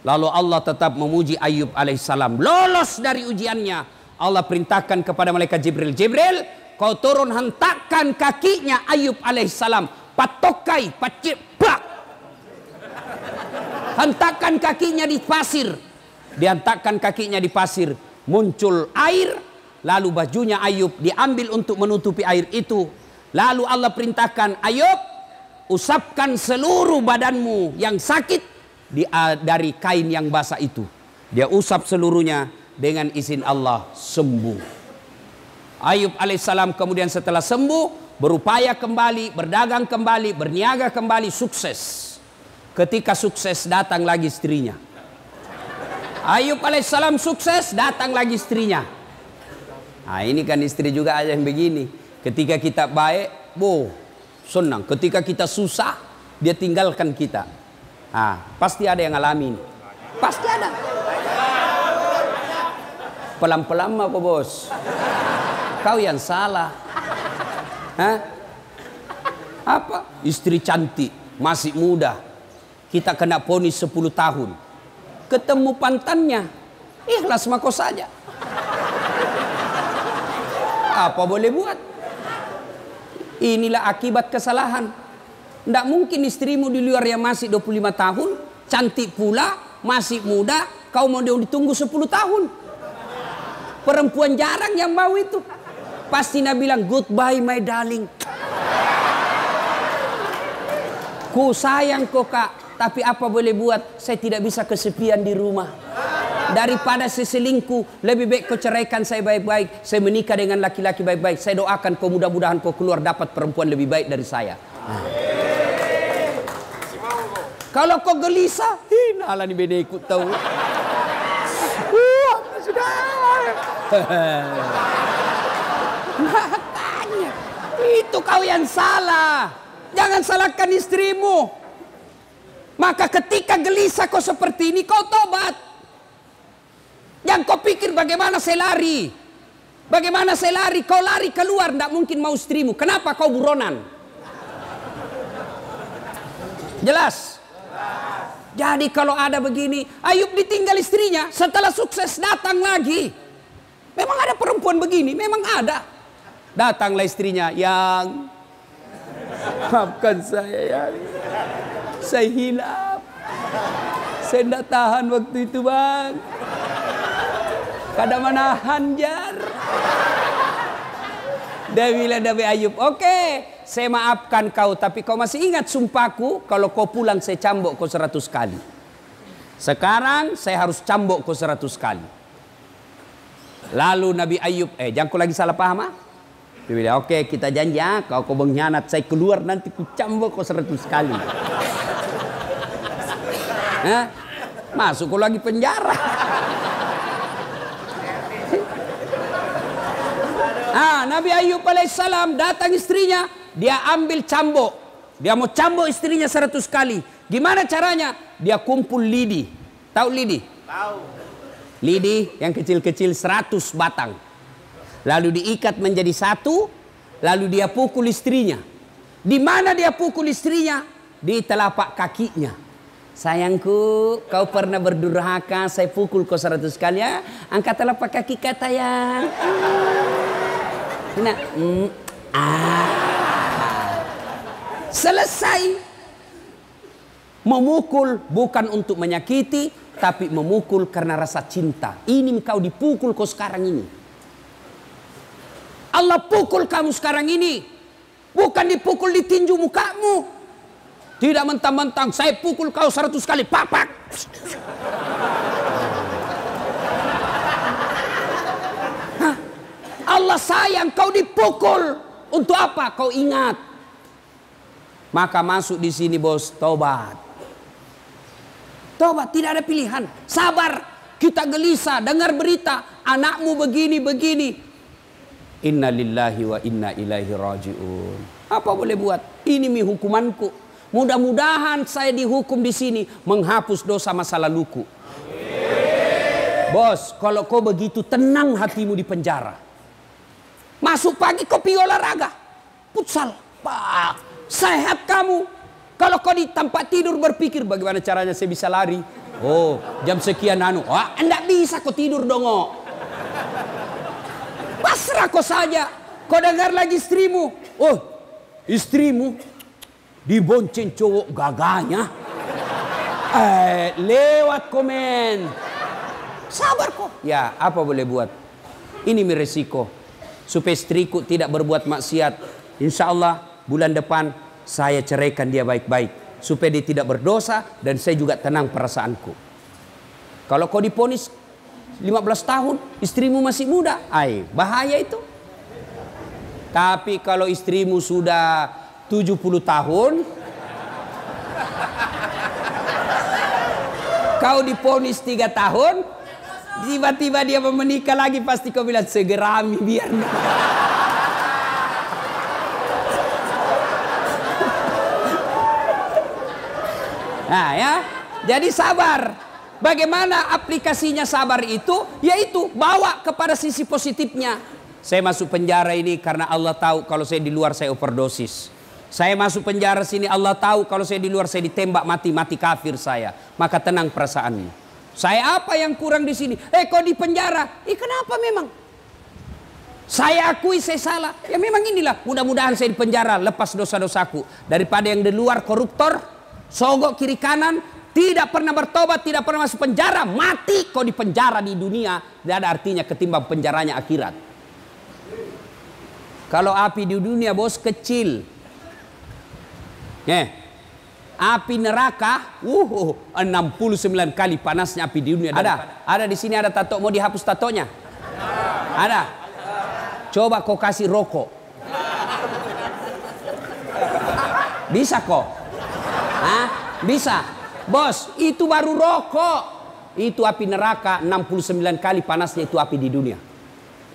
Lalu Allah tetap memuji Ayub alaihissalam. Lolos dari ujiannya. Allah perintahkan kepada malaikat Jibril. Jibril, kau turun hentakkan kakinya Ayub alaihissalam. Patokai, paciplak. Hentakkan kakinya di pasir. Dihentakkan kakinya di pasir. Muncul air. Lalu bajunya Ayub diambil untuk menutupi air itu. Lalu Allah perintahkan, Ayub, usapkan seluruh badanmu yang sakit dari kain yang basah itu. Dia usap seluruhnya, dengan izin Allah sembuh. Ayub alaihissalam kemudian setelah sembuh, berupaya kembali, berdagang kembali, berniaga kembali, sukses. Ketika sukses, datang lagi istrinya. Ayub alaihissalam sukses, datang lagi istrinya. Nah, ini kan istri juga aja yang begini. Ketika kita baik, senang. Ketika kita susah, dia tinggalkan kita. Pasti ada yang ngalamin. Pasti ada. Pelan-pelan mah kok, bos. Kau yang salah. Apa? Istri cantik, masih muda. Kita kena vonis 10 tahun. Ketemu pantannya, ikhlas mako saja. Apa boleh buat? Inilah akibat kesalahan. Tidak mungkin istrimu di luar yang masih 25 tahun, cantik pula, masih muda, kau mau dia ditunggu 10 tahun. Perempuan jarang yang mau itu. Pasti Nabi bilang, goodbye my darling. Ku sayang kok kak, tapi apa boleh buat, saya tidak bisa kesepian di rumah. Daripada saya selingkuh, lebih baik kau ceraikan saya baik-baik. Saya menikah dengan laki-laki baik-baik. Saya doakan kau mudah-mudahan kau keluar dapat perempuan lebih baik dari saya. Kalau kau gelisah, nalah ni beda ikut tahu. Sudah. Makanya itu kau yang salah. Jangan salahkan istrimu. Maka ketika gelisah kau seperti ini, kau tobat. Yang kau pikir bagaimana saya lari. Bagaimana saya lari. Kau lari keluar, tidak mungkin mau istrimu. Kenapa kau buronan? Jelas? Jadi kalau ada begini, Ayub ditinggal istrinya, setelah sukses datang lagi. Memang ada perempuan begini, memang ada. Datanglah istrinya, yang maafkan saya ya. Saya hilaf. Saya tidak tahan waktu itu bang. Kadang menahan jar. Dia bilang Nabi Ayub, oke, saya maafkan kau, tapi kau masih ingat sumpahku, kalau kau pulang saya cambuk kau 100 kali. Sekarang saya harus cambuk kau 100 kali. Lalu Nabi Ayub, jangan kau lagi salah paham. Dia bilang, oke, kita janji ya, kau mengkhianat, saya keluar nanti ku cambuk kau 100 kali. Masuk kau lagi penjara. Nabi Ayub alaihissalam datang istrinya, dia ambil cambuk. Dia mau cambuk istrinya 100 kali. Gimana caranya? Dia kumpul lidi. Tahu lidi? Tahu. Lidi yang kecil-kecil 100 batang. Lalu diikat menjadi satu, lalu dia pukul istrinya. Di mana dia pukul istrinya? Di telapak kakinya. Sayangku, kau pernah berdurhaka, saya pukul kau 100 kali ya. Angkat telapak kaki kata yang. Selesai. Memukul bukan untuk menyakiti, tapi memukul karena rasa cinta. Ini kau dipukul kau sekarang ini. Allah pukul kamu sekarang ini. Bukan dipukul di tinju mukamu. Tidak mentang-mentang saya pukul kau 100 kali. Papak. Allah sayang kau dipukul. Untuk apa? Kau ingat. Maka masuk di sini bos, tobat. Tobat, tidak ada pilihan. Sabar. Kita gelisah, dengar berita anakmu begini-begini. Inna lillahi wa inna ilaihi raji'un. Apa boleh buat? Ini hukumanku. Mudah-mudahan saya dihukum di sini menghapus dosa masa laluku. Bos, kalau kau begitu tenang hatimu di penjara. Masuk pagi kau pergi olahraga. Futsal. Sehat kamu. Kalau kau di tempat tidur berpikir bagaimana caranya saya bisa lari. Oh, jam sekian enggak bisa kau tidur dong. Pasrah kau saja. Kau dengar lagi istrimu. Oh, istrimu dibonceng cowok gagahnya. Lewat komen. Sabar kok. Ya, apa boleh buat. Ini resiko. Supaya istriku tidak berbuat maksiat. Insya Allah bulan depan saya ceraikan dia baik-baik supaya dia tidak berdosa dan saya juga tenang perasaanku. Kalau kau diponis 15 tahun, istrimu masih muda, bahaya itu. Tapi kalau istrimu sudah 70 tahun, kau diponis 3 tahun, tiba-tiba dia mau menikah lagi, pasti kau bilang segerami biar. Nah ya, jadi sabar. Bagaimana aplikasinya sabar itu? Yaitu bawa kepada sisi positifnya. Saya masuk penjara ini karena Allah tahu kalau saya di luar saya overdosis. Saya masuk penjara sini, Allah tahu kalau saya di luar saya ditembak mati kafir saya. Maka tenang perasaanmu. Saya apa yang kurang di sini? Kau di penjara. Kenapa memang? Saya akui saya salah. Ya memang inilah. Mudah-mudahan saya di penjara lepas dosa-dosaku. Daripada yang di luar koruptor, sogok kiri kanan, tidak pernah bertobat, tidak pernah masuk penjara, mati kau di penjara di dunia. Tidak ada artinya ketimbang penjaranya akhirat. Kalau api di dunia bos kecil. Api neraka 69 kali panasnya api di dunia. Ada di sini ada tato, mau dihapus tatonya? Ada. Coba kau kasih rokok. Bisa kok? Bisa. Bos, itu baru rokok. Itu api neraka 69 kali panasnya itu api di dunia.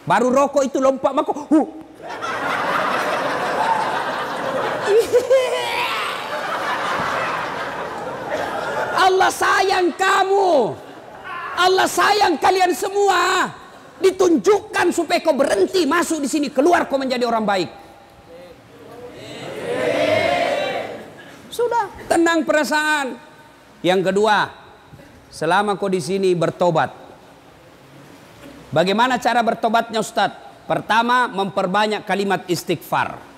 Baru rokok itu lompat mako. Allah sayang kamu. Allah sayang kalian semua. Ditunjukkan supaya kau berhenti masuk di sini, keluar kau menjadi orang baik. Sudah, tenang perasaan. Yang kedua, selama kau di sini bertobat. Bagaimana cara bertobatnya Ustadz? Pertama, memperbanyak kalimat istighfar.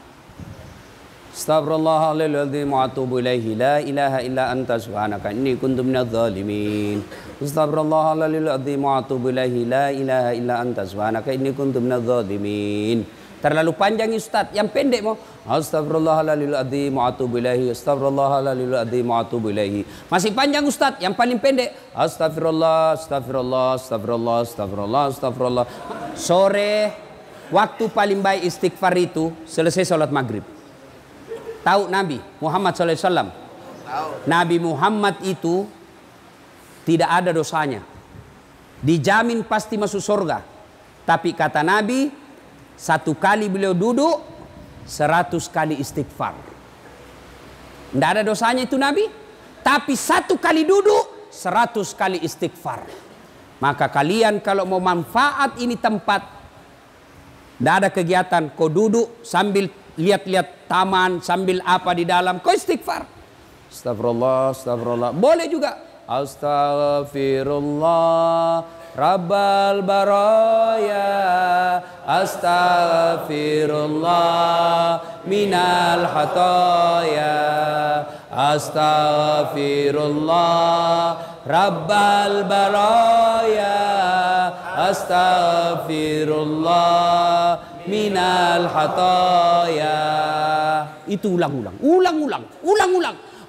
Astaghfirullahaladzim wa atubu ilaihi la ilaha illa anta subhanaka inni kuntu minadz zalimin. Astaghfirullahaladzim wa atubu ilaihi la ilaha illa anta subhanaka inni kuntu minadz zalimin. Terlalu panjang Ustaz, yang pendek mau Astaghfirullahaladzim wa atubu ilaihi. Astaghfirullahaladzim wa atubu ilaihi. Masih panjang Ustaz, yang paling pendek Astagfirullah, astagfirullah, astagfirullah, astagfirullah, astagfirullah. Sore waktu paling baik istighfar itu selesai sholat maghrib. Tahu Nabi Muhammad SAW? Nabi Muhammad itu tidak ada dosanya, dijamin pasti masuk surga. Tapi kata Nabi, satu kali beliau duduk 100 kali istighfar. Tidak ada dosanya itu Nabi, tapi satu kali duduk 100 kali istighfar. Maka kalian kalau mau manfaat ini tempat, tidak ada kegiatan, kau duduk sambil lihat-lihat taman, sambil apa di dalam, kau istighfar. Astagfirullah, astagfirullah. Boleh juga. Astaghfirullah Rabbal baraya, astaghfirullah minal hataya, astaghfirullah Rabbal baraya, astaghfirullah minal hataya. Itu ulang-ulang.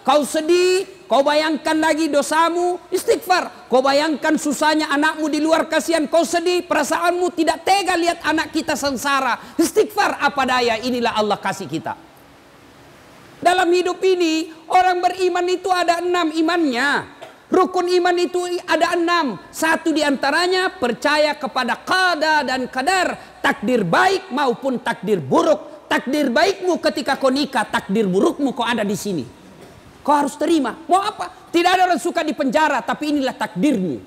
Kau sedih, kau bayangkan lagi dosamu, istighfar. Kau bayangkan susahnya anakmu di luar, kasihan, kau sedih, perasaanmu tidak tega lihat anak kita sengsara. Istighfar apa daya, inilah Allah kasih kita. Dalam hidup ini, orang beriman itu ada 6 imannya. Rukun iman itu ada 6. Satu diantaranya percaya kepada qada dan qadar, takdir baik maupun takdir buruk. Takdir baikmu ketika kau nikah, takdir burukmu kau ada di sini. Kau harus terima. Mau apa? Tidak ada orang suka di penjara, tapi inilah takdirmu.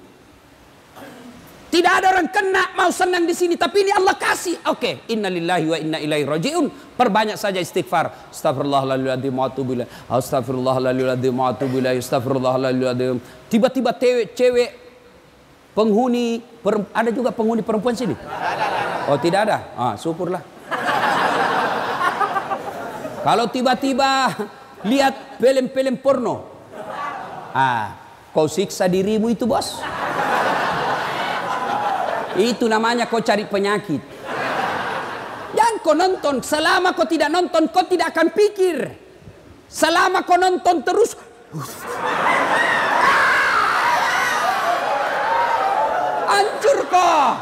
Tidak ada orang kena mau senang di sini, tapi ini Allah kasih. Oke, innalillahi wa inna ilaihi rajiun. Perbanyak saja istighfar. Astagfirullahaladzim wa atubu ilaih. Astagfirullahaladzim wa atubu ilaih. Astagfirullahaladzim. Tiba-tiba cewek penghuni, ada juga penghuni perempuan sini? Oh, tidak ada? Syukurlah. Kalau tiba-tiba lihat film-film porno, kau siksa dirimu itu bos. Itu namanya kau cari penyakit. Jangan kau nonton. Selama kau tidak nonton, kau tidak akan pikir. Selama kau nonton terus, hancur kau.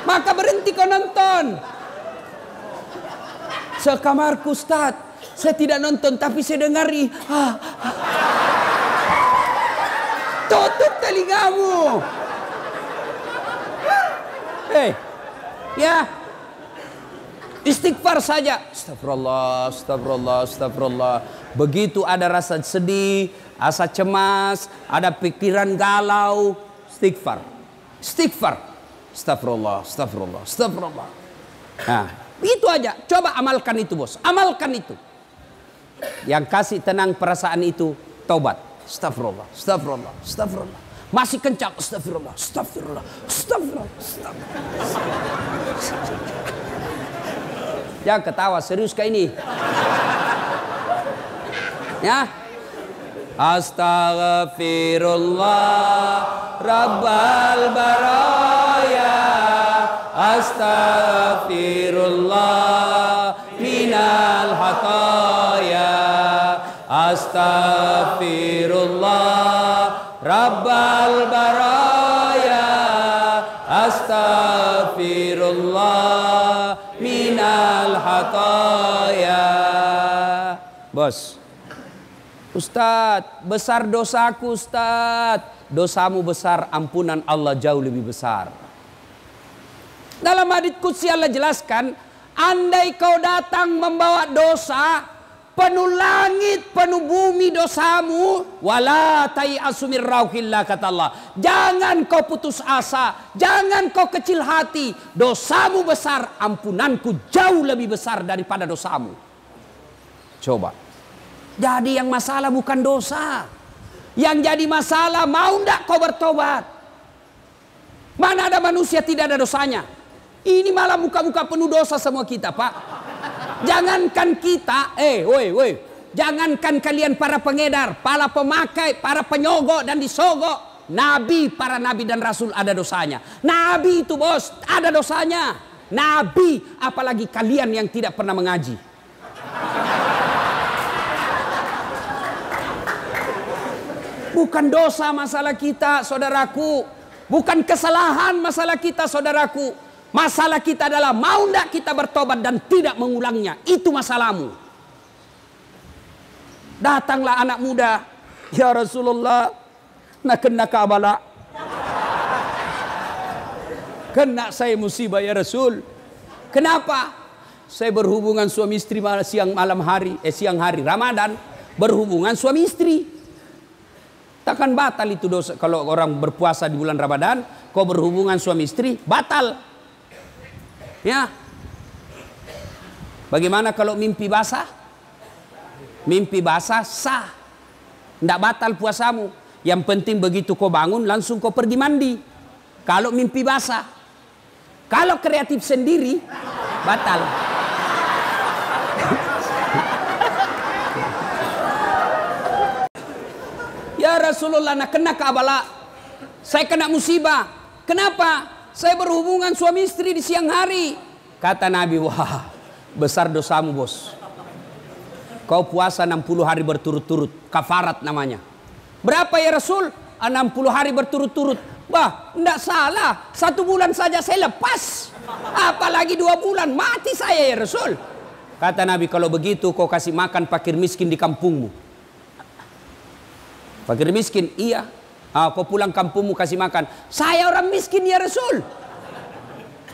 Maka berhenti kau nonton. Sekamarku Ustaz, saya tidak nonton tapi saya dengari. Tutup telingamu. Ya. Istighfar saja. Astagfirullah, astagfirullah, astagfirullah. Begitu ada rasa sedih, rasa cemas, ada pikiran galau, istighfar. Istighfar. Astagfirullah, astagfirullah, astagfirullah. Nah, itu aja. Coba amalkan itu, bos. Amalkan itu. Yang kasih tenang perasaan itu, taubat. Astagfirullah, astagfirullah, astagfirullah. Masih kencang. Astagfirullah, astagfirullah, astagfirullah, astagfirullah. Jangan ketawa, serius kayak ini. Ya. Astaghfirullah Rabbal baraya. Astaghfirullah minal khataya. Astaghfirullah Rabbal baraya. Astaghfirullah minal khataya. Bos, Ustadz, besar dosaku Ustadz. Dosamu besar, ampunan Allah jauh lebih besar. Dalam hadits qudsi Allah jelaskan, andai kau datang membawa dosa, penuh langit, penuh bumi dosamu, wala tai'asu min rauhillah, kata Allah. Jangan kau putus asa, jangan kau kecil hati. Dosamu besar, ampunanku jauh lebih besar daripada dosamu. Coba. Jadi yang masalah bukan dosa. Yang jadi masalah, mau ndak kau bertobat? Mana ada manusia tidak ada dosanya? Ini malah muka-muka penuh dosa semua kita, Pak. Jangankan kita, jangankan kalian para pengedar, para pemakai, para penyogok dan disogok. Nabi, para nabi dan rasul ada dosanya. Nabi itu, bos, ada dosanya. Nabi, apalagi kalian yang tidak pernah mengaji. Bukan dosa masalah kita, saudaraku. Bukan kesalahan masalah kita, saudaraku. Masalah kita adalah mau tidak kita bertobat dan tidak mengulangnya. Itu masalahmu. Datanglah anak muda. Ya Rasulullah, nak kena kabala. Kena saya musibah ya Rasul. Kenapa? Saya berhubungan suami istri siang hari Ramadan. Berhubungan suami istri. Takkan batal itu dosa kalau orang berpuasa di bulan Ramadan, kau berhubungan suami istri, batal. Ya. Bagaimana kalau mimpi basah? Mimpi basah sah. Tidak batal puasamu. Yang penting begitu kau bangun langsung kau pergi mandi. Kalau mimpi basah. Kalau kreatif sendiri, batal. Ya Rasulullah, nak kena kabala. Saya kena musibah. Kenapa? Saya berhubungan suami istri di siang hari. Kata Nabi, wah, besar dosamu, bos. Kau puasa 60 hari berturut-turut. Kafarat namanya. Berapa ya Rasul? 60 hari berturut-turut. Bah, enggak salah. 1 bulan saja saya lepas. Apalagi 2 bulan. Mati saya ya Rasul. Kata Nabi, kalau begitu kau kasih makan fakir miskin di kampungmu. Fakir miskin, iya. Kau pulang kampungmu kasih makan. Saya orang miskin ya Rasul.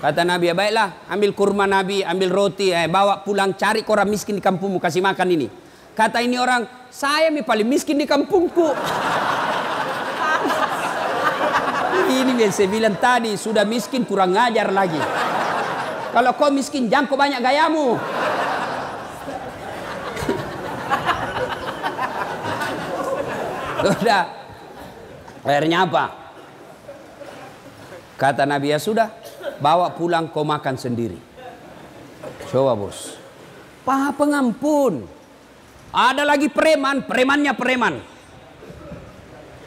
Kata Nabi, ya baiklah. Ambil kurma Nabi, ambil roti. Bawa pulang, cari orang miskin di kampungmu kasih makan ini. Kata ini orang, saya paling miskin di kampungku. Ini yang saya bilang tadi, sudah miskin kurang ngajar lagi. Kalau kau miskin, jangan kau banyak gayamu. Sudah. Akhirnya apa? Kata Nabi, ya sudah, bawa pulang kau makan sendiri. Coba bos. Paha pengampun. Ada lagi preman, premannya preman.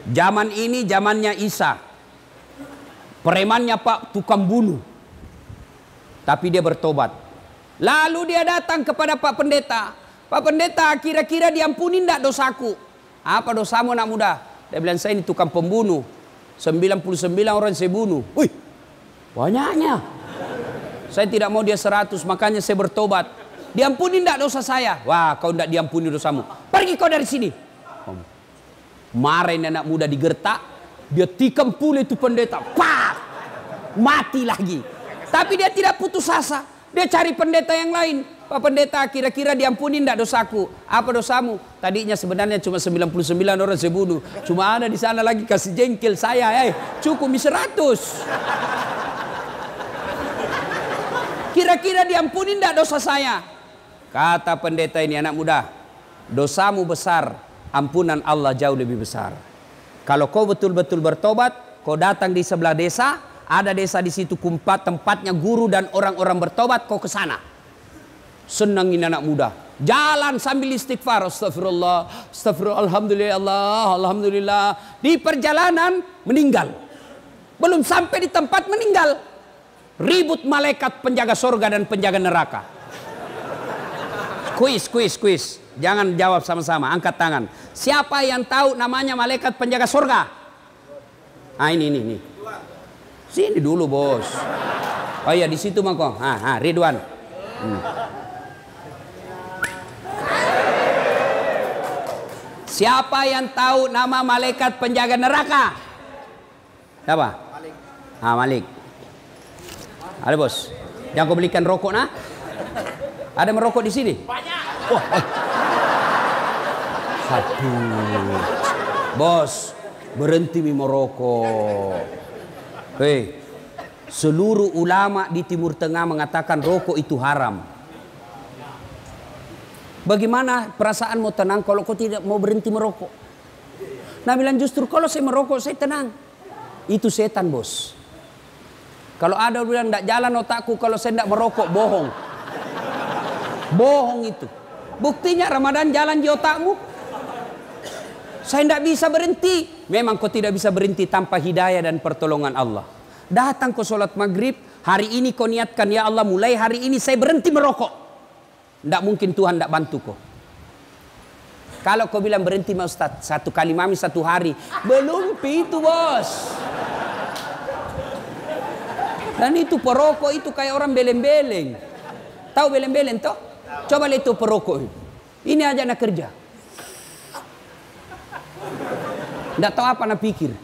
Zaman ini zamannya Isa. Premannya Pak tukang bunuh. Tapi dia bertobat. Lalu dia datang kepada Pak Pendeta. Pak Pendeta, kira-kira diampuni enggak dosaku? Apa dosamu anak muda? Dia bilang, saya ini tukang pembunuh. 99 orang saya bunuh. Wih, banyaknya. Saya tidak mau dia 100, makanya saya bertobat. Diampuni enggak dosa saya? Wah, kau enggak diampuni dosamu. Pergi kau dari sini. Marahin anak muda digertak. Dia tikam pula itu pendeta. Pak! Mati lagi. Tapi dia tidak putus asa. Dia cari pendeta yang lain. Pak Pendeta, kira-kira diampuni enggak dosaku? Apa dosamu? Tadinya sebenarnya cuma 99 orang saya bunuh. Cuma ada di sana lagi kasih jengkel saya. Cukup 100. Kira-kira diampuni enggak dosa saya? Kata pendeta ini, anak muda, dosamu besar, ampunan Allah jauh lebih besar. Kalau kau betul-betul bertobat, kau datang di sebelah desa, ada desa di situ tempatnya guru dan orang-orang bertobat, kau ke sana. Senangin anak muda, jalan sambil istighfar, astagfirullah, astagfirullah, alhamdulillah, Allah, alhamdulillah. Di perjalanan meninggal, belum sampai di tempat meninggal, ribut malaikat penjaga surga dan penjaga neraka. Kuis, jangan jawab sama-sama, angkat tangan. Siapa yang tahu namanya malaikat penjaga surga? Ah, ini. Sini dulu bos. Oh iya, di situ mako. Ridwan. Siapa yang tahu nama malaikat penjaga neraka? Siapa? Malik. Malik. Ada bos. Yang kau belikan rokok nah? Ada merokok di sini? Banyak. Oh. Aduh. Bos, berhenti merokok. Hei, seluruh ulama di Timur Tengah mengatakan rokok itu haram. Bagaimana perasaan mau tenang kalau kau tidak mau berhenti merokok? Nah bilang justru kalau saya merokok saya tenang. Itu setan bos. Kalau ada bilang tidak jalan otakku kalau saya tidak merokok, bohong. Bohong itu. Buktinya Ramadan jalan di otakmu. Saya tidak bisa berhenti. Memang kau tidak bisa berhenti tanpa hidayah dan pertolongan Allah. Datang kau sholat maghrib. Hari ini kau niatkan, ya Allah mulai hari ini saya berhenti merokok. Tidak mungkin Tuhan tidak bantu kau. Kalau kau bilang berhenti mau Ustaz, 1 kali mami 1 hari. Belum itu bos. Dan itu perokok itu kayak orang beleng-beleng. Tahu beleng-beleng toh? Coba lihat itu perokok. Ini aja nak kerja. Tidak tahu apa nak pikir.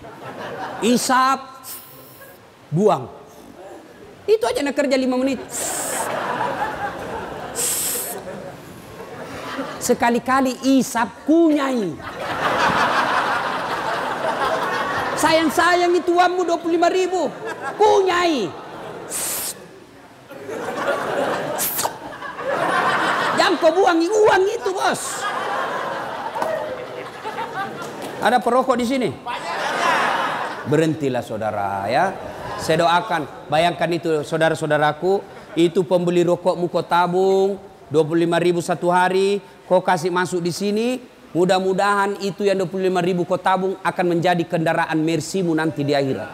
Isap, buang. Itu aja nak kerja 5 menit. Sekali-kali isap kunyai. Sayang-sayang itu uangmu 25.000. Kunyai. Jangan kau buangi uang itu bos. Ada perokok di sini? Berhentilah saudara ya. Saya doakan. Bayangkan itu saudara-saudaraku. Itu pembeli rokokmu kau tabung. 25.000 1 hari. Kau kasih masuk di sini, mudah-mudahan itu yang 25.000 kau tabung akan menjadi kendaraan Mercy-mu nanti di akhirat.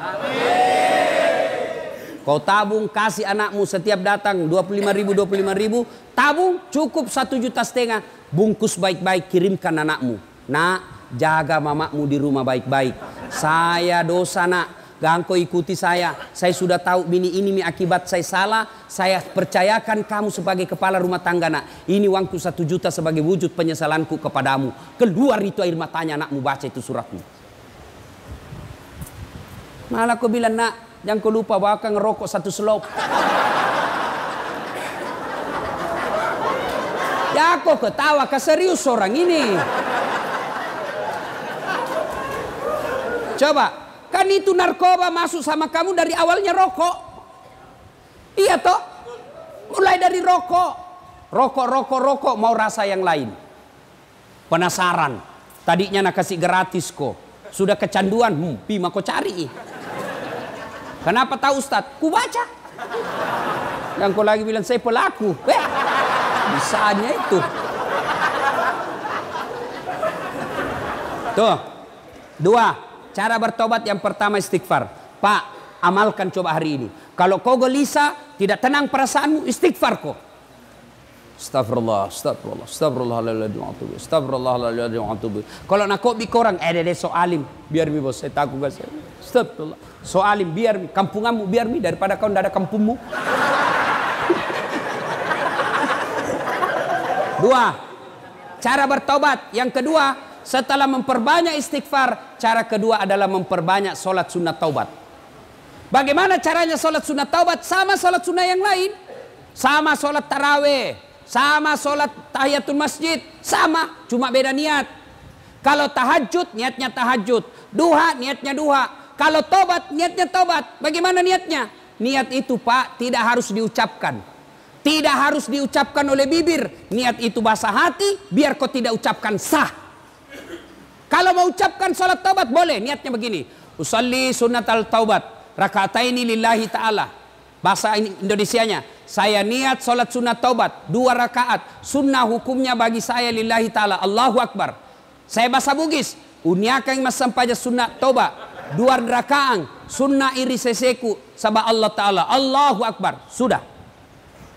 Kau tabung, kasih anakmu setiap datang 25.000, tabung cukup 1,5 juta, bungkus baik-baik kirimkan anakmu. Nak, jaga mamamu di rumah baik-baik. Saya dosa nak. Jangan kau ikuti saya sudah tahu ini akibat saya salah, saya percayakan kamu sebagai kepala rumah tangga nak. Ini uangku 1 juta sebagai wujud penyesalanku kepadamu. Keluar itu air matanya anakmu baca itu suratmu. Malah kau bilang nak, jangan kau lupa bakal ngerokok 1 selop. Ya kau ketawa, keserius orang ini. Coba. Kan itu narkoba masuk sama kamu dari awalnya rokok. Iya toh? Mulai dari rokok. Rokok, mau rasa yang lain. Penasaran. Tadinya nak kasih gratis kok. Sudah kecanduan, pima kau cari. Kenapa tahu Ustadz? Ku baca. Yang kau lagi bilang saya pelaku. Bisanya itu. Tuh. 2. Cara bertobat yang pertama istighfar. Pak, amalkan coba hari ini. Kalau kau gelisah, tidak tenang perasaanmu, istighfar kok. Astagfirullah, astagfirullah, astagfirullahaladzim wa atubu, astagfirullahaladzim wa atubu. Kalau nak kopi korang, deh soalim, biar mi bos, saya takut gak saya. Astagfirullah, soalim biar mi, kampunganmu biar mi, daripada kau ndak ada kampungmu. Dua, cara bertobat. Yang kedua, setelah memperbanyak istighfar, cara kedua adalah memperbanyak solat sunat taubat. Bagaimana caranya solat sunat taubat? Sama solat sunat yang lain, sama solat taraweh, sama sholat tahiyatul masjid, sama, cuma beda niat. Kalau tahajud, niatnya tahajud. Duha, niatnya duha. Kalau tobat, niatnya tobat. Bagaimana niatnya? Niat itu Pak, tidak harus diucapkan. Tidak harus diucapkan oleh bibir. Niat itu bahasa hati, biar kau tidak ucapkan sah. Kalau mau ucapkan sholat taubat, boleh. Niatnya begini. Usalli sunnatal taubat. Raka'ataini lillahi ta'ala. Bahasa Indonesianya, saya niat sholat sunat taubat 2 rakaat. Sunnah hukumnya bagi saya lillahi ta'ala. Allahu Akbar. Saya bahasa Bugis, uniakang masampaja sunat taubat 2 rakaat. Sunnah iri seseku sabah Allah ta'ala. Allahu Akbar. Sudah.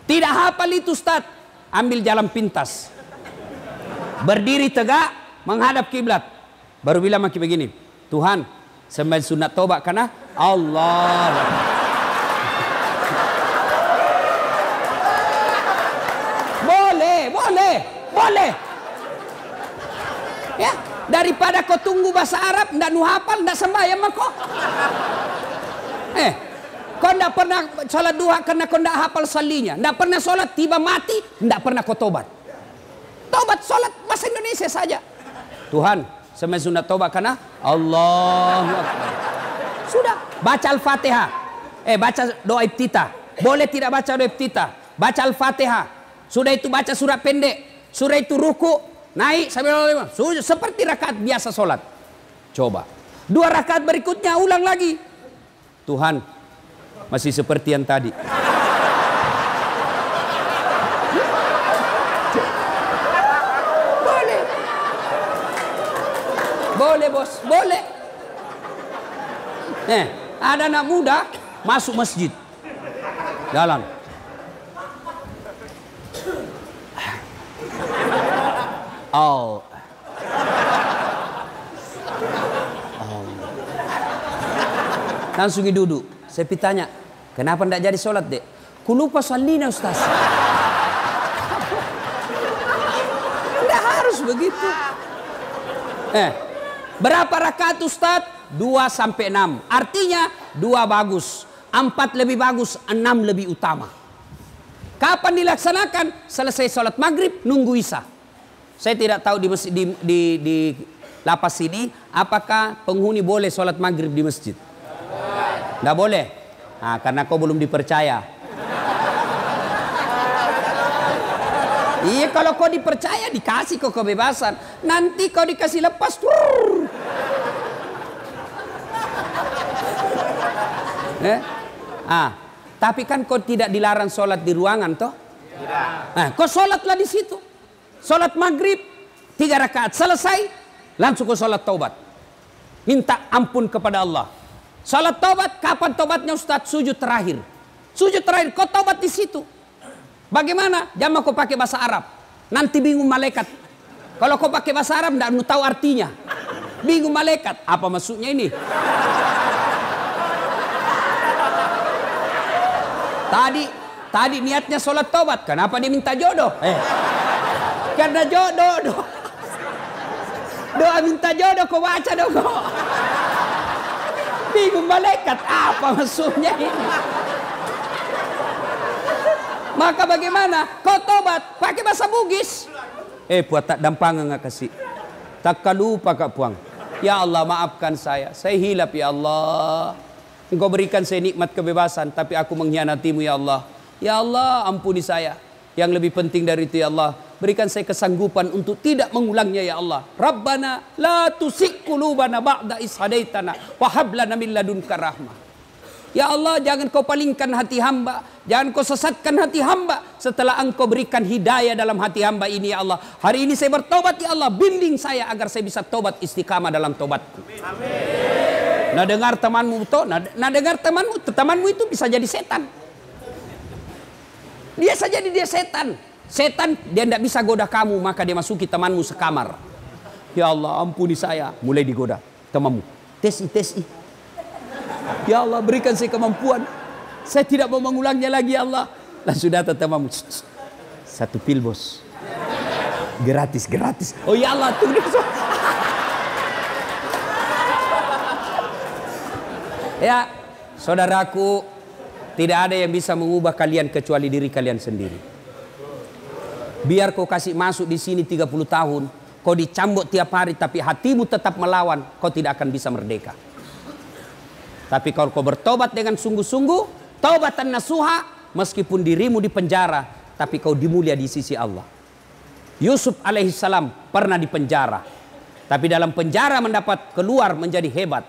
Tidak hafal itu Ustaz. Ambil jalan pintas. Berdiri tegak, menghadap kiblat. Baru bilang maki begini, Tuhan, sembahyang sunat taubat karena Allah. Boleh. Ya, daripada kau tunggu bahasa Arab, ndak nu hafal, ndak sembahyang mah kau. Kau ndak pernah sholat duha karena kau ndak hafal salinya, ndak pernah sholat tiba mati, ndak pernah kau tobat. Tobat sholat bahasa Indonesia saja. Tuhan, sembahyang sunat tobat karena Allahu Akbar. Sudah, baca Al-Fatihah. Baca doa iftitah. Boleh tidak baca doa iftitah? Baca Al-Fatihah. Sudah itu baca surat pendek. Surah itu ruku, naik sampai 5. Seperti rakaat biasa sholat. Coba 2 rakaat berikutnya ulang lagi. Tuhan, masih seperti yang tadi. Boleh bos, boleh. Ada anak muda masuk masjid, jalan. Langsung duduk. Saya tanya, kenapa tidak jadi sholat dek? Ku lupa salina Ustaz. Tidak harus begitu. Berapa rakaat Ustaz? 2 sampai 6. Artinya 2 bagus, 4 lebih bagus, 6 lebih utama. Kapan dilaksanakan? Selesai sholat maghrib, nunggu isya. Saya tidak tahu di lapas ini apakah penghuni boleh sholat maghrib di masjid. Tidak boleh. Karena kau belum dipercaya. Iya, kalau kau dipercaya dikasih kau kebebasan. Nanti kau dikasih lepas. Tapi kan kau tidak dilarang sholat di ruangan toh? Tidak. Kau sholatlah di situ. Sholat maghrib 3 rakaat selesai, langsung kau sholat taubat. Minta ampun kepada Allah. Sholat taubat, kapan taubatnya Ustaz? Sujud terakhir. Sujud terakhir, kau taubat di situ. Bagaimana? Jangan kau pakai bahasa Arab. Nanti bingung malaikat. Kalau kau pakai bahasa Arab, tidak tahu artinya. Bingung malaikat. Apa maksudnya ini? Tadi niatnya sholat taubat. Kenapa dia minta jodoh? Karena jodoh. Doa minta jodoh kau baca dong kau. Bingung malaikat. Apa maksudnya ini? Maka bagaimana? Kau tobat pakai bahasa Bugis. Buat tak dampangan nggak kasih. Tak lupa kak puang. Ya Allah maafkan saya. Saya hilap ya Allah. Engkau berikan saya nikmat kebebasan, tapi aku mengkhianatimu ya Allah. Ya Allah ampuni saya. Yang lebih penting dari itu ya Allah, berikan saya kesanggupan untuk tidak mengulangnya ya Allah. Rabbana la tusik qulubana ba'da is hadaitana wa hab lana min ladunka rahmah. Ya Allah, jangan kau palingkan hati hamba, jangan kau sesatkan hati hamba setelah engkau berikan hidayah dalam hati hamba ini ya Allah. Hari ini saya bertobat ya Allah, bimbing saya agar saya bisa tobat istiqamah dalam tobatku. Amin. Nah dengar temanmu toh, nah dengar temanmu itu bisa jadi setan. Dia saja dia setan. Setan dia tidak bisa goda kamu, maka dia masuki temanmu sekamar. Ya Allah, ampuni saya. Mulai digoda temanmu. Tes. Ya Allah, berikan saya kemampuan. Saya tidak mau mengulangnya lagi ya Allah. Langsung datang temanmu. Satu pil bos. Gratis. Oh ya Allah, tunggu. Ya, saudaraku, tidak ada yang bisa mengubah kalian kecuali diri kalian sendiri. Biar kau kasih masuk di sini 30 tahun, kau dicambuk tiap hari tapi hatimu tetap melawan, kau tidak akan bisa merdeka. Tapi kalau kau bertobat dengan sungguh-sungguh, taubatan nasuha, meskipun dirimu di penjara, tapi kau dimulia di sisi Allah. Yusuf alaihissalam pernah di penjara, tapi dalam penjara mendapat keluar menjadi hebat.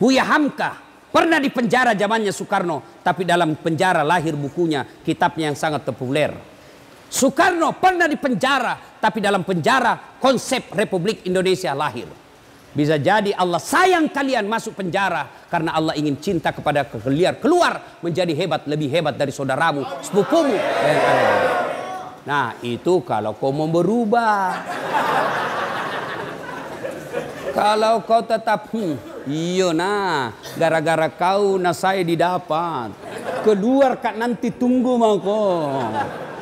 Buya Hamka pernah di penjara zamannya Soekarno, tapi dalam penjara lahir bukunya, kitabnya yang sangat populer. Soekarno pernah di penjara, tapi dalam penjara konsep Republik Indonesia lahir. Bisa jadi Allah sayang kalian masuk penjara karena Allah ingin cinta kepada kalian, keluar menjadi hebat, lebih hebat dari saudaramu, sepupumu. Nah, itu kalau kau mau berubah. Kalau kau tetap iya nah, gara-gara kau nah saya didapat. Keluar kak nanti tunggu mau kau.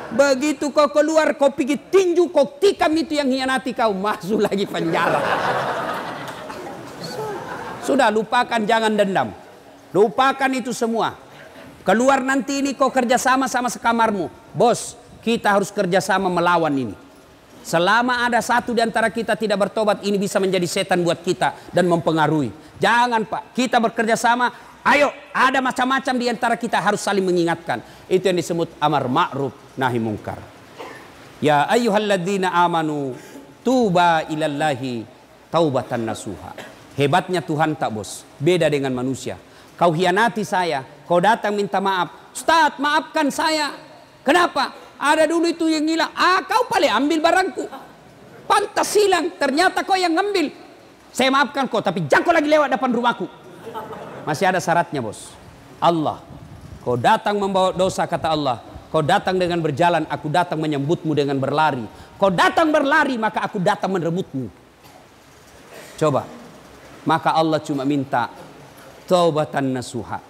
Begitu kau keluar kau pergi tinju, kau tikam itu yang hianati kau, masuk lagi penjara. Sudah lupakan, jangan dendam. Lupakan itu semua. Keluar nanti ini kau kerjasama sama sekamarmu. Bos, kita harus kerjasama melawan ini. Selama ada satu di antara kita tidak bertobat, ini bisa menjadi setan buat kita dan mempengaruhi. Jangan Pak, kita bekerja sama. Ayo, ada macam-macam di antara kita harus saling mengingatkan. Itu yang disebut amar ma'ruf nahi mungkar. Ya ayyuhalladzina amanu tuba ilallahi taubatan nasuha. Hebatnya Tuhan tak bos, beda dengan manusia. Kau hianati saya, kau datang minta maaf. Ustaz, maafkan saya. Kenapa? Ada dulu itu yang hilang. Kau paling ambil barangku. Pantas hilang, ternyata kau yang ngambil. Saya maafkan kau, tapi jangan kau lagi lewat depan rumahku. Masih ada syaratnya bos. Allah, kau datang membawa dosa kata Allah. Kau datang dengan berjalan, aku datang menyambutmu dengan berlari. Kau datang berlari, maka aku datang merebutmu. Coba. Maka Allah cuma minta taubatan nasuha.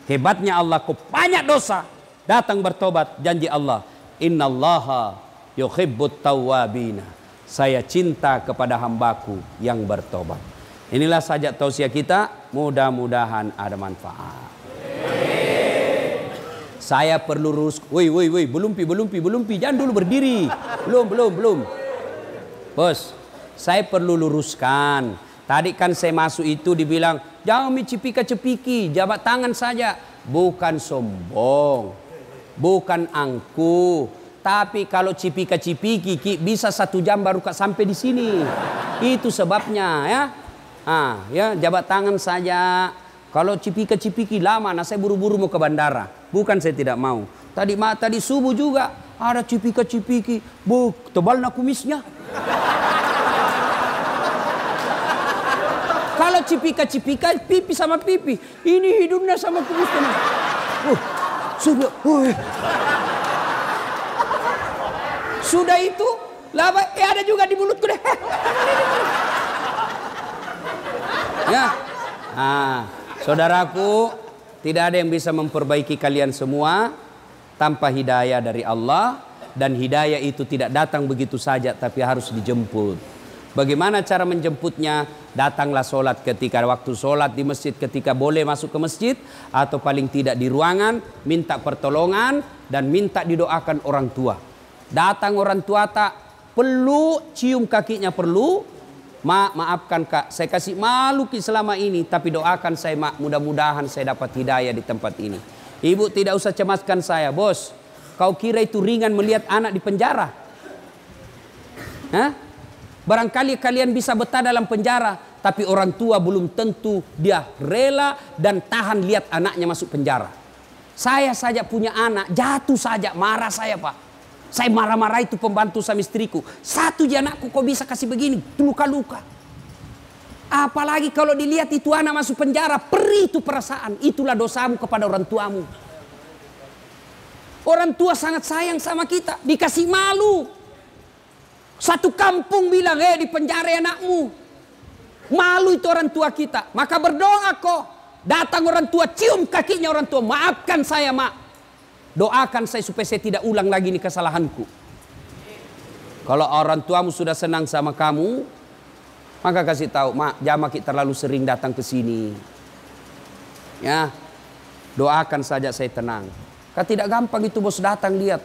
Hebatnya Allah, kau banyak dosa, datang bertobat. Janji Allah, innallaha yuhibbut tawwabina. Saya cinta kepada hambaku yang bertobat. Inilah saja tausiah kita, mudah-mudahan ada manfaat. Saya perlu lurus. Woi, belum pi, jangan dulu berdiri. Belum. Bos, saya perlu luruskan. Tadi kan saya masuk itu dibilang, jangan cipika-cepiki, jabat tangan saja. Bukan sombong, bukan angku. Tapi kalau cipika-cipiki bisa 1 jam baru sampai di sini. Itu sebabnya ya. Ya jabat tangan saja. Kalau cipika-cipiki lama, nah saya buru-buru mau ke bandara. Bukan saya tidak mau. Tadi subuh juga ada cipika-cipiki. Tebal nak kumisnya. Kalau cipika-cipika, pipi sama pipi. Ini hidungnya sama kumisnya. Sudah. Sudah itu, lama. Ada juga di mulutku deh. Ya, saudaraku, tidak ada yang bisa memperbaiki kalian semua tanpa hidayah dari Allah, dan hidayah itu tidak datang begitu saja, tapi harus dijemput. Bagaimana cara menjemputnya? Datanglah sholat ketika waktu sholat di masjid, ketika boleh masuk ke masjid, atau paling tidak di ruangan, minta pertolongan dan minta didoakan orang tua. Datang orang tua tak perlu cium kakinya, perlu. Maafkan kak, saya kasih malu selama ini, tapi doakan saya mudah-mudahan saya dapat hidayah di tempat ini. Ibu tidak usah cemaskan saya, bos. Kau kira itu ringan melihat anak di penjara? Barangkali kalian bisa betah dalam penjara, tapi orang tua belum tentu dia rela dan tahan lihat anaknya masuk penjara. Saya saja punya anak, jatuh saja marah saya pak. Saya marah-marah itu pembantu sama istriku. Satu je anakku kok bisa kasih begini, luka-luka. Apalagi kalau dilihat itu anak masuk penjara, perih itu perasaan. Itulah dosamu kepada orang tuamu. orang tua sangat sayang sama kita, dikasih malu. Satu kampung bilang, di penjara anakmu. Malu itu orang tua kita. Maka berdoa kok. Datang orang tua, cium kakinya orang tua. Maafkan saya, mak. Doakan saya supaya saya tidak ulang lagi ini kesalahanku. Kalau orang tuamu sudah senang sama kamu, maka kasih tahu, mak, jangan kita terlalu sering datang ke sini. Ya, doakan saja saya tenang. Kan tidak gampang itu bos datang lihat.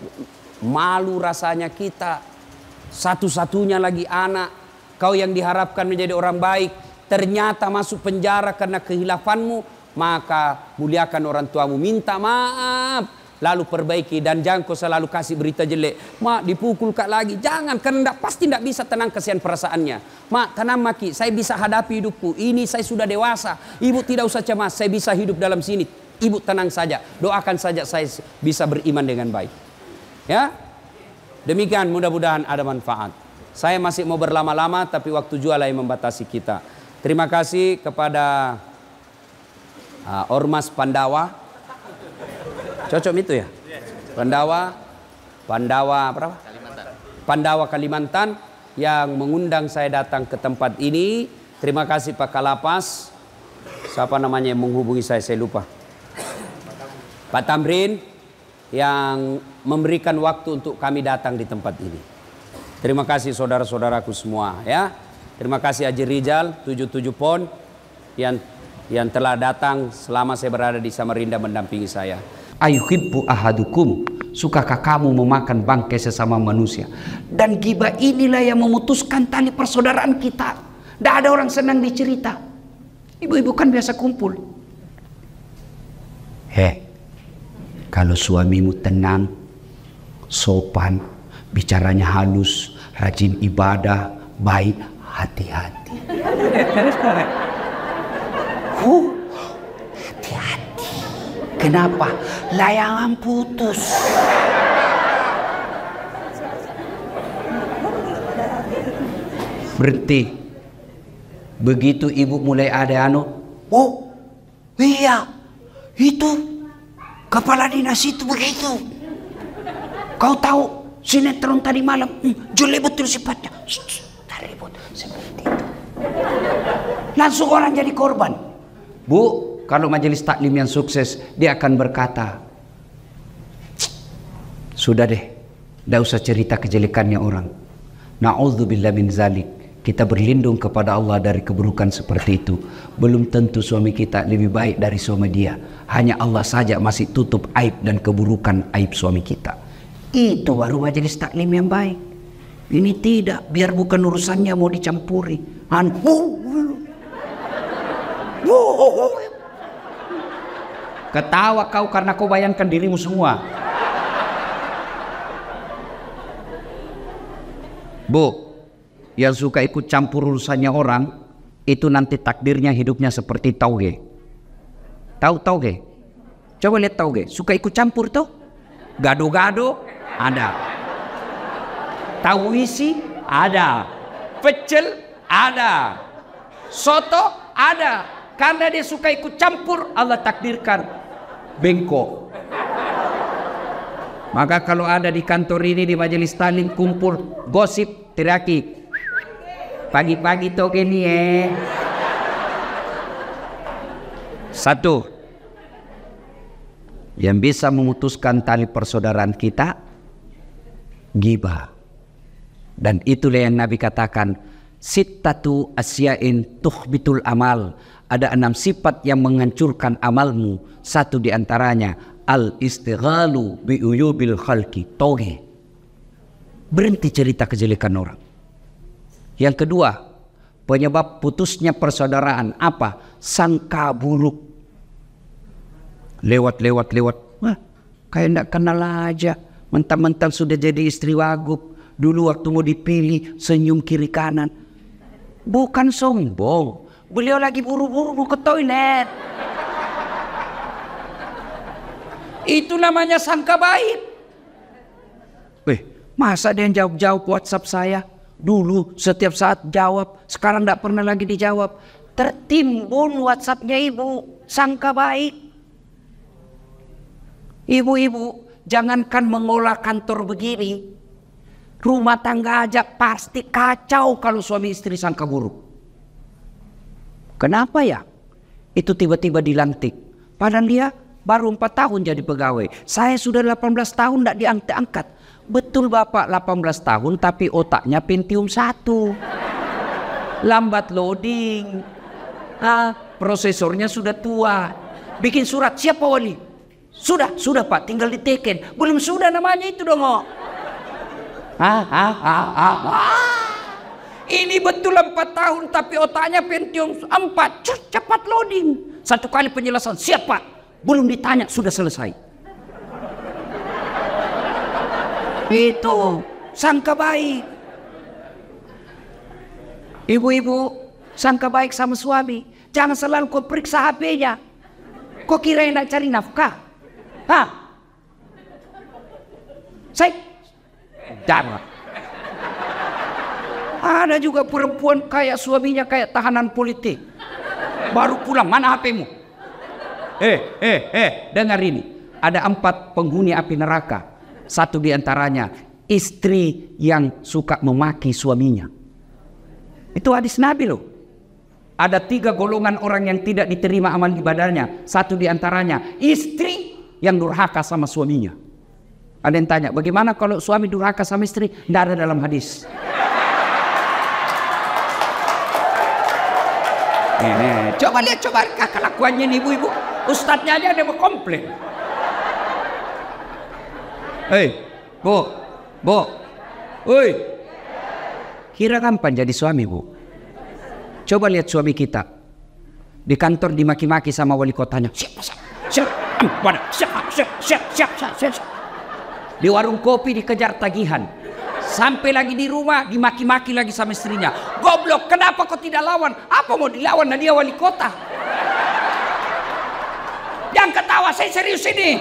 Malu rasanya kita. Satu-satunya lagi anak. Kau yang diharapkan menjadi orang baik. Ternyata masuk penjara karena kehilafanmu. Maka muliakan orang tuamu. Minta maaf. Lalu perbaiki. Dan jangan kau selalu kasih berita jelek. Mak dipukul kak lagi. Jangan. Karena pasti tidak bisa tenang kesian perasaannya. Mak tenang maki. Saya bisa hadapi hidupku. Ini saya sudah dewasa. Ibu tidak usah cemas. Saya bisa hidup dalam sini. Ibu tenang saja. Doakan saja saya bisa beriman dengan baik. Ya. Demikian mudah-mudahan ada manfaat. Saya masih mau berlama-lama tapi waktu jual yang membatasi kita. Terima kasih kepada Ormas Pandawa. Cocok itu ya? Pandawa berapa? Pandawa Kalimantan yang mengundang saya datang ke tempat ini. Terima kasih Pak Kalapas. Siapa namanya yang menghubungi saya lupa. Pak Tamrin yang memberikan waktu untuk kami datang di tempat ini. Terima kasih saudara-saudaraku semua ya. Terima kasih Haji Rizal 77 Pon yang telah datang selama saya berada di Samarinda mendampingi saya. Ayuhibbu ahadukum, sukakah kamu memakan bangkai sesama manusia? Dan ghibah inilah yang memutuskan tali persaudaraan kita. Tidak ada orang senang dicerita. Ibu-ibu kan biasa kumpul. Kalau suamimu tenang, sopan, bicaranya halus, rajin ibadah, baik, hati-hati. Hati-hati. Kenapa? Layangan putus. Berhenti. Begitu ibu mulai ada iya, itu kepala dinas itu begitu. Kau tahu sinetron tadi malam, jelek betul sifatnya. Tak ribut seperti itu. Langsung orang jadi korban. Bu, kalau majelis taklim yang sukses, dia akan berkata, sudah deh, tidak usah cerita kejelekannya orang. Na'udzubillah min zalik. Kita berlindung kepada Allah dari keburukan seperti itu. Belum tentu suami kita lebih baik dari suami dia. Hanya Allah saja masih tutup aib dan keburukan aib suami kita. Itu baru majelis taklim yang baik. Ini tidak, biar bukan urusannya mau dicampuri. Ketawa kau karena kau bayangkan dirimu semua. Bu, yang suka ikut campur urusannya orang, itu nanti takdirnya hidupnya seperti tauge. Tahu tauge? Coba lihat tauge. Suka ikut campur tuh? Gado-gado ada. Tahu isi ada. Pecel ada. Soto ada. Karena dia suka ikut campur, Allah takdirkan bengkok. Maka kalau ada di kantor ini, di majelis taklim kumpul gosip, teriaki, pagi-pagi toge nih Satu, yang bisa memutuskan tali persaudaraan kita, ghibah. Dan itulah yang Nabi katakan, sittatu asya'in tuhbitul amal. Ada 6 sifat yang menghancurkan amalmu. Satu diantaranya, al-istighalu bi'uyubil khalqi, toge. Berhenti cerita kejelekan orang. Yang kedua, penyebab putusnya persaudaraan apa? Sangka buruk. Lewat. Wah, kayak ndak kenal aja. Mentang-mentang sudah jadi istri wagub. Dulu waktu mau dipilih, senyum kiri kanan. Bukan sombong. Beliau lagi buru-buru mau ke toilet. Itu namanya sangka baik. Masa dia yang jawab-jawab WhatsApp saya? Dulu setiap saat jawab, sekarang tidak pernah lagi dijawab. Tertimbun WhatsAppnya ibu, sangka baik. Ibu-ibu, jangankan mengolah kantor begini, rumah tangga aja pasti kacau kalau suami istri sangka buruk. Kenapa ya? Itu tiba-tiba dilantik. Padahal dia baru 4 tahun jadi pegawai. Saya sudah 18 tahun tidak diangkat. Betul Bapak 18 tahun tapi otaknya Pentium 1. Lambat loading. Prosesornya sudah tua. Bikin surat, siapa wali? Sudah Pak, tinggal diteken. Belum sudah namanya itu dong. Ini betul 4 tahun tapi otaknya Pentium 4. Cepat loading. 1 kali penjelasan, siap Pak. Belum ditanya sudah selesai. Itu sangka baik. Ibu-ibu sangka baik sama suami. Jangan selalu kau periksa HP-nya. Kau kira nak cari nafkah? Saya darah. Ada juga perempuan kayak suaminya kayak tahanan politik. Baru pulang, mana HP-mu? Dengar ini. Ada 4 penghuni api neraka. 1 diantaranya istri yang suka memaki suaminya. Itu hadis Nabi loh. Ada 3 golongan orang yang tidak diterima amal ibadahnya. 1 diantaranya istri yang durhaka sama suaminya. Ada yang tanya, bagaimana kalau suami durhaka sama istri? Tidak ada dalam hadis. Coba lihat kelakuannya nih ibu-ibu. Ustadznya aja ada yang komplain. Bu, kira kapan jadi suami bu? Coba lihat suami kita di kantor dimaki-maki sama wali kotanya. Siap. Di warung kopi dikejar tagihan. Sampai lagi di rumah dimaki-maki lagi sama istrinya. Goblok, kenapa kau tidak lawan? Apa mau dilawan? Nah, dia wali kota. Jangan ketawa, saya serius ini.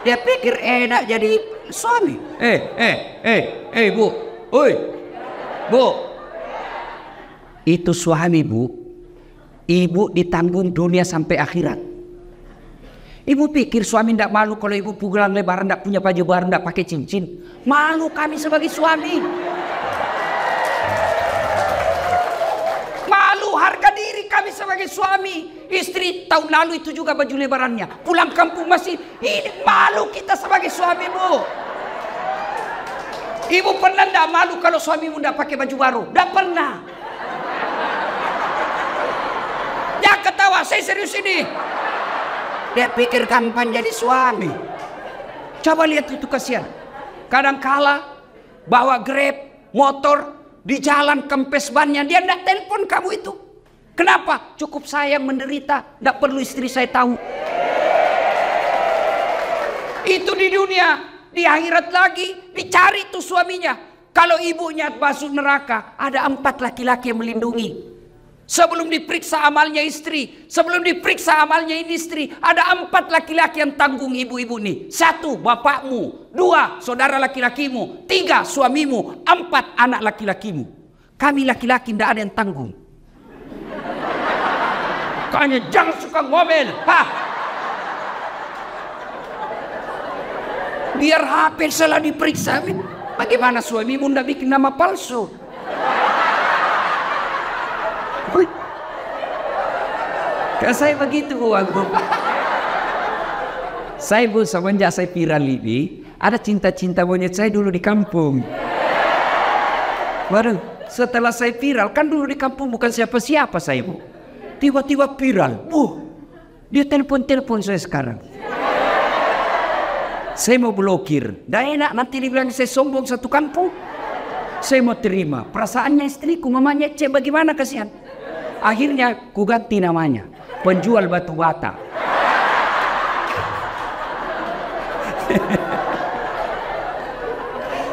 Dia pikir enak jadi suami. Bu. Bu. Itu suami bu. Ibu ditanggung dunia sampai akhirat. Ibu pikir suami tidak malu kalau ibu pulang lebaran tidak punya baju baru, tidak pakai cincin? Malu kami sebagai suami. Malu harga diri kami sebagai suami. Istri tahun lalu itu juga baju lebarannya. Pulang kampung masih ini, malu kita sebagai suami bu. Ibu pernah tidak malu kalau suamimu tidak pakai baju baru? Tidak pernah. Jangan ketawa, saya serius ini. Dia pikir kapan jadi suami. Coba lihat itu kasihan. Kadangkala bawa Grab, motor, di jalan kempes bannya, dia tidak telepon kamu itu. Kenapa? Cukup saya yang menderita, tidak perlu istri saya tahu. Itu di dunia. Di akhirat lagi dicari tuh suaminya. Kalau ibunya masuk neraka, ada 4 laki-laki yang melindungi. Sebelum diperiksa amalnya istri, sebelum diperiksa amalnya ini istri, ada 4 laki-laki yang tanggung ibu-ibu nih. 1 bapakmu, 2 saudara laki-lakimu, 3 suamimu, 4 anak laki-lakimu. Kami laki-laki tidak ada yang tanggung. Makanya jangan suka ngomel. Biar HP selalu diperiksa. Bagaimana suamimu tidak bikin nama palsu? Kalau saya begitu bu. Saya bu semenjak saya viral ini, ada cinta-cinta monyet saya dulu di kampung. Baru setelah saya viral, kan dulu di kampung bukan siapa-siapa saya bu. Tiba-tiba viral, bu. Dia telepon saya sekarang. Saya mau blokir. Dah enak nanti dibilang saya sombong satu kampung. Saya mau terima. Perasaannya istriku, mamanya cek bagaimana kasihan. Akhirnya ku ganti namanya. Penjual batu bata.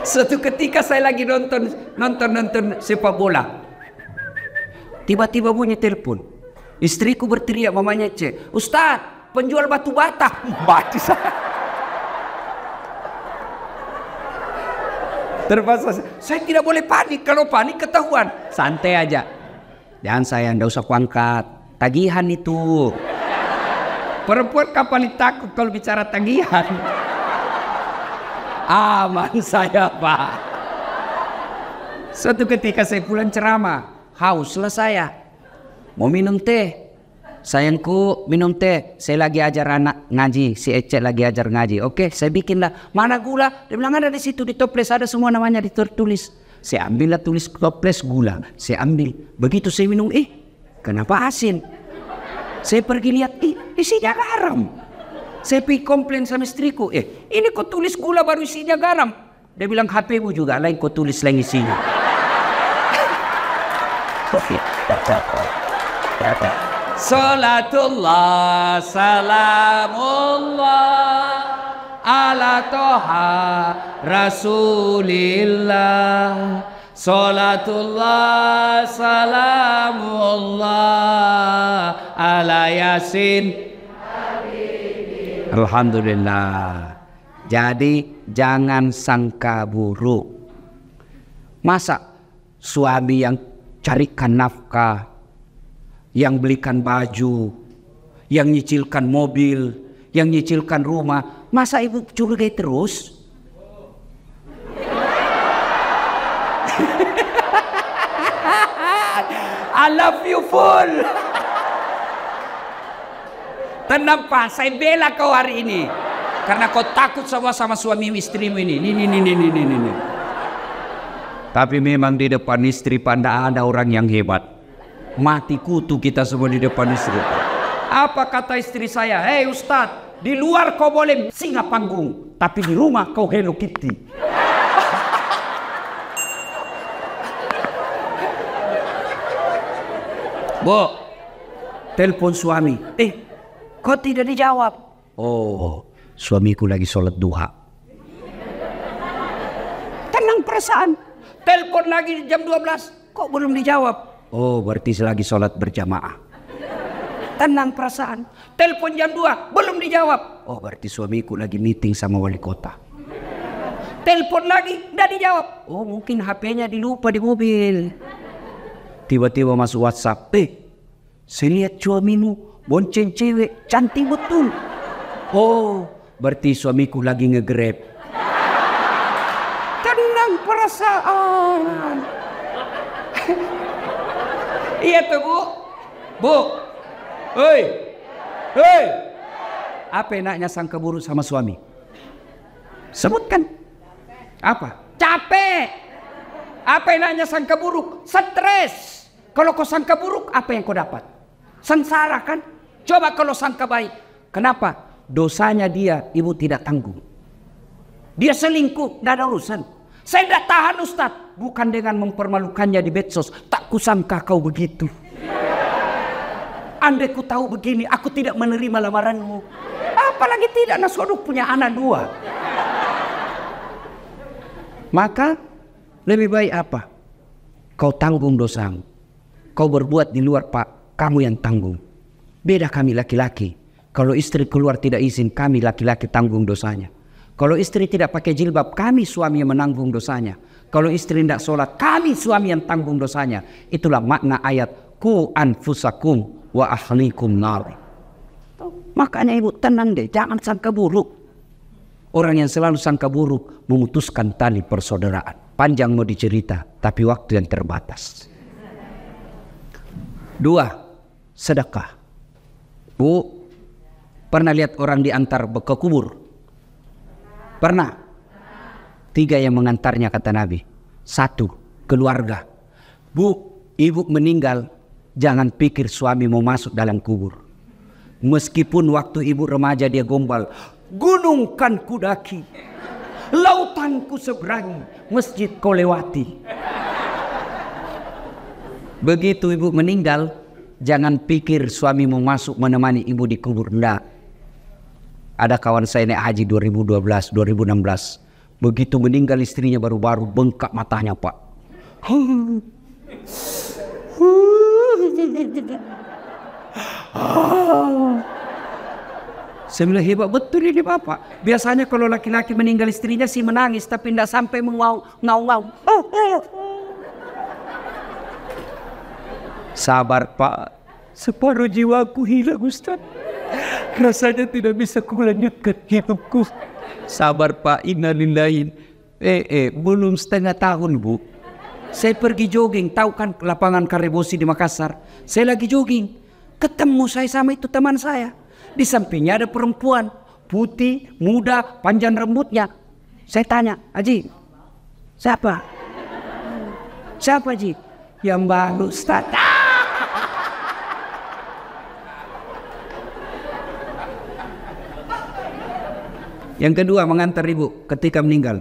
Suatu ketika saya lagi nonton sepak bola. Tiba-tiba bunyi telepon. Istriku berteriak, mamanya cek, Ustadz, penjual batu bata. Mati saya. Terpaksa saya tidak boleh panik. Kalau panik ketahuan. Santai aja. Jangan sayang, tidak usah kuangkat. Tagihan itu. Perempuan kapan takut kalau bicara tagihan. Aman saya, Pak. Suatu ketika saya pulang ceramah, hauslah saya. Mau minum teh. Sayangku minum teh. Saya lagi ajar anak ngaji. Si Ece lagi ajar ngaji. Oke, saya bikinlah. Mana gula? Dia bilang ada di situ di toples, ada semua namanya ditulis. Saya ambillah tulis toples gula. Saya ambil. Begitu saya minum, kenapa asin? Saya pergi lihat, isinya garam. Saya pergi komplain sama istriku, ini kau tulis gula baru isinya garam. Dia bilang HP-mu juga lain kau tulis lain isinya. Salatullah salamullah ala toha rasulillah. Salatullah salamullah ala yasin. Alhamdulillah. Jadi jangan sangka buruk. Masa suami yang carikan nafkah, yang belikan baju, yang nyicilkan mobil, yang nyicilkan rumah, masa ibu curigai terus? I love you full. Tenang Pak, saya bela kau hari ini. Karena kau takut sama suami istrimu ini. Ini. Tapi memang di depan istri Panda ada orang yang hebat. Mati kutu kita semua di depan istri. Apa kata istri saya? Hei Ustadz, di luar kau boleh singa panggung, tapi di rumah kau Hello Kitty. Bu, telepon suami. Kok tidak dijawab? Oh, suamiku lagi sholat duha. Tenang perasaan. Telepon lagi jam 12. Kok belum dijawab? Oh, berarti lagi sholat berjamaah. Tenang perasaan. Telepon jam 2. Belum dijawab. Oh, berarti suamiku lagi meeting sama wali kota. Telepon lagi. Tidak dijawab. Oh, mungkin HP-nya dilupa di mobil. Tiba-tiba masuk WhatsApp. Saya lihat suamimu bonceng cewek cantik betul. Oh, berarti suamiku lagi nge-grab. Tenang perasaan. Iya tuh Bu. Bu. Hei. Apa enaknya sangka buruk sama suami? Sebutkan. Apa? Capek. Apa enaknya sangka buruk? Stres. Kalau kau sangka buruk, apa yang kau dapat? Sengsara kan? Coba kalau sangka baik. Kenapa? Dosanya dia, ibu tidak tanggung. Dia selingkuh, tidak ada urusan. Saya tidak tahan Ustaz. Bukan dengan mempermalukannya di medsos. Tak kusangka kau begitu. Andai ku tahu begini, aku tidak menerima lamaranmu. Apalagi tidak, Nasoduk punya anak 2. Maka lebih baik apa? Kau tanggung dosamu. Kau berbuat di luar Pak, kamu yang tanggung. Beda kami laki-laki. Kalau istri keluar tidak izin, kami laki-laki tanggung dosanya. Kalau istri tidak pakai jilbab, kami suami yang menanggung dosanya. Kalau istri tidak sholat, kami suami yang tanggung dosanya. Itulah makna ayat ku anfusakum wa ahlikum nar. Makanya ibu tenang deh, jangan sangka buruk. Orang yang selalu sangka buruk memutuskan tali persaudaraan. Panjang mau dicerita, tapi waktu yang terbatas. 2. Sedekah. Bu, pernah lihat orang diantar ke kubur? Pernah? 3 yang mengantarnya kata Nabi. 1. Keluarga. Bu, ibu meninggal, jangan pikir suami mau masuk dalam kubur. Meskipun waktu ibu remaja dia gombal, gunung kan kudaki, lautan ku seberangi, masjid kau lewati. Begitu ibu meninggal, jangan pikir suami mau masuk menemani ibu di kubur. Enggak. Ada kawan saya naik haji 2012, 2016. Begitu meninggal istrinya baru-baru bengkak matanya Pak. Saya bilang hebat betul ini Bapak. Biasanya kalau laki-laki meninggal istrinya sih menangis, tapi tidak sampai ngau-ngau. Sabar Pak, separuh jiwaku hilang Ustaz. Rasanya tidak bisa kulanjutkan hidupku. Sabar Pak, innalillahi. Belum setengah tahun Bu. Saya pergi jogging, tahu kan lapangan Karebosi di Makassar. Saya lagi jogging, ketemu saya sama itu teman saya. Di sampingnya ada perempuan, putih, muda, panjang rambutnya. Saya tanya, Haji, siapa? Siapa Haji? Yang baru Ustaz. Yang kedua, mengantar ibu ketika meninggal.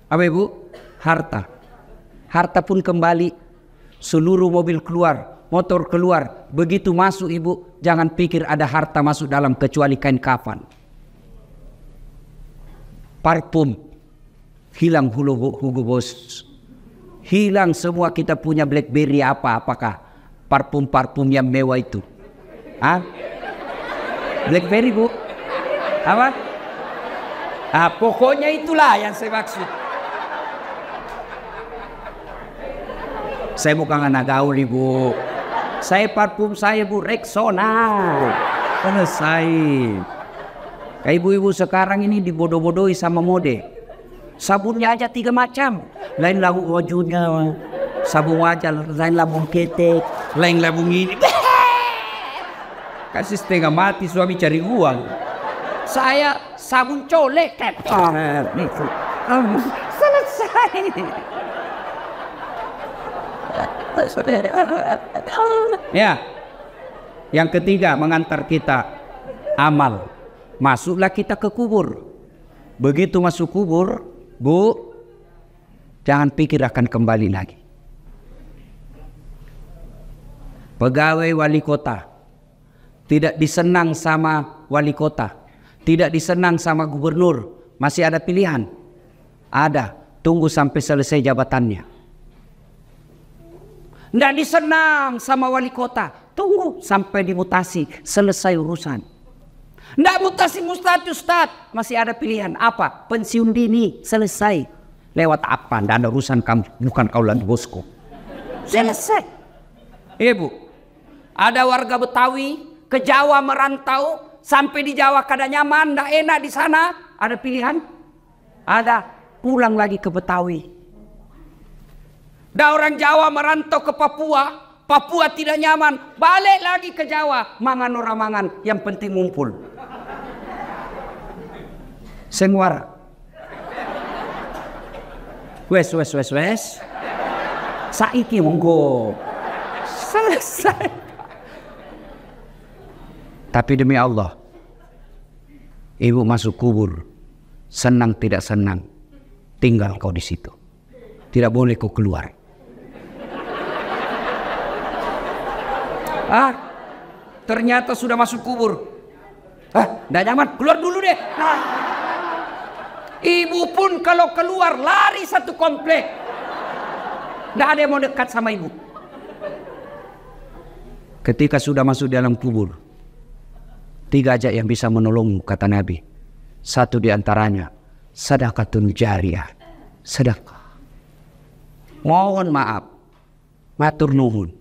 Apa ibu? Harta. Harta pun kembali. Seluruh mobil keluar, motor keluar. Begitu masuk ibu, jangan pikir ada harta masuk dalam kecuali kain kafan. Parfum hilang, Hugo Boss. Hilang semua. Kita punya BlackBerry apakah parfum yang mewah itu? BlackBerry Bu? Apa? Pokoknya itulah yang saya maksud. Saya bukan anak gaul ibu. Saya parfum saya Bu Rexona. Selesai. Kayak ibu-ibu sekarang ini dibodoh-bodohi sama mode. Sabunnya aja 3 macam. Lain lagu wajunya, sabun wajah, lain labung ketek, lain labung ini. Kasih setengah mati suami cari uang. Saya sabun colek. Selesai. Ya. Yang ketiga, mengantar kita amal. Masuklah kita ke kubur. Begitu masuk kubur, Bu, jangan pikir akan kembali lagi. Pegawai wali kota tidak disenang sama wali kota, tidak disenang sama gubernur, masih ada pilihan? Ada, tunggu sampai selesai jabatannya. Tidak disenang sama wali kota, tunggu sampai dimutasi, selesai urusan. Tidak mutasi Ustaz, masih ada pilihan. Apa? Pensiun dini, selesai. Lewat apa? Tidak ada urusan kamu, bukan kau lagi bosku. Selesai. Ibu, ada warga Betawi ke Jawa merantau, sampai di Jawa kada nyaman, tidak enak di sana. Ada pilihan? Ada. Pulang lagi ke Betawi. Ada orang Jawa merantau ke Papua, Papua tidak nyaman, balik lagi ke Jawa. Mangan orang mangan, yang penting ngumpul. Senguara. Wes. Saiki monggo. Selesai. Tapi demi Allah, ibu masuk kubur, senang tidak senang, tinggal kau di situ. Tidak boleh kau keluar. Ternyata sudah masuk kubur. Tidak nyaman, keluar dulu deh. Ibu pun kalau keluar lari satu komplek. Tidak ada yang mau dekat sama ibu. Ketika sudah masuk dalam kubur, 3 aja yang bisa menolongmu, kata Nabi. 1 diantaranya, sedekatun jariyah, sedekah. Mohon maaf, matur nuhun.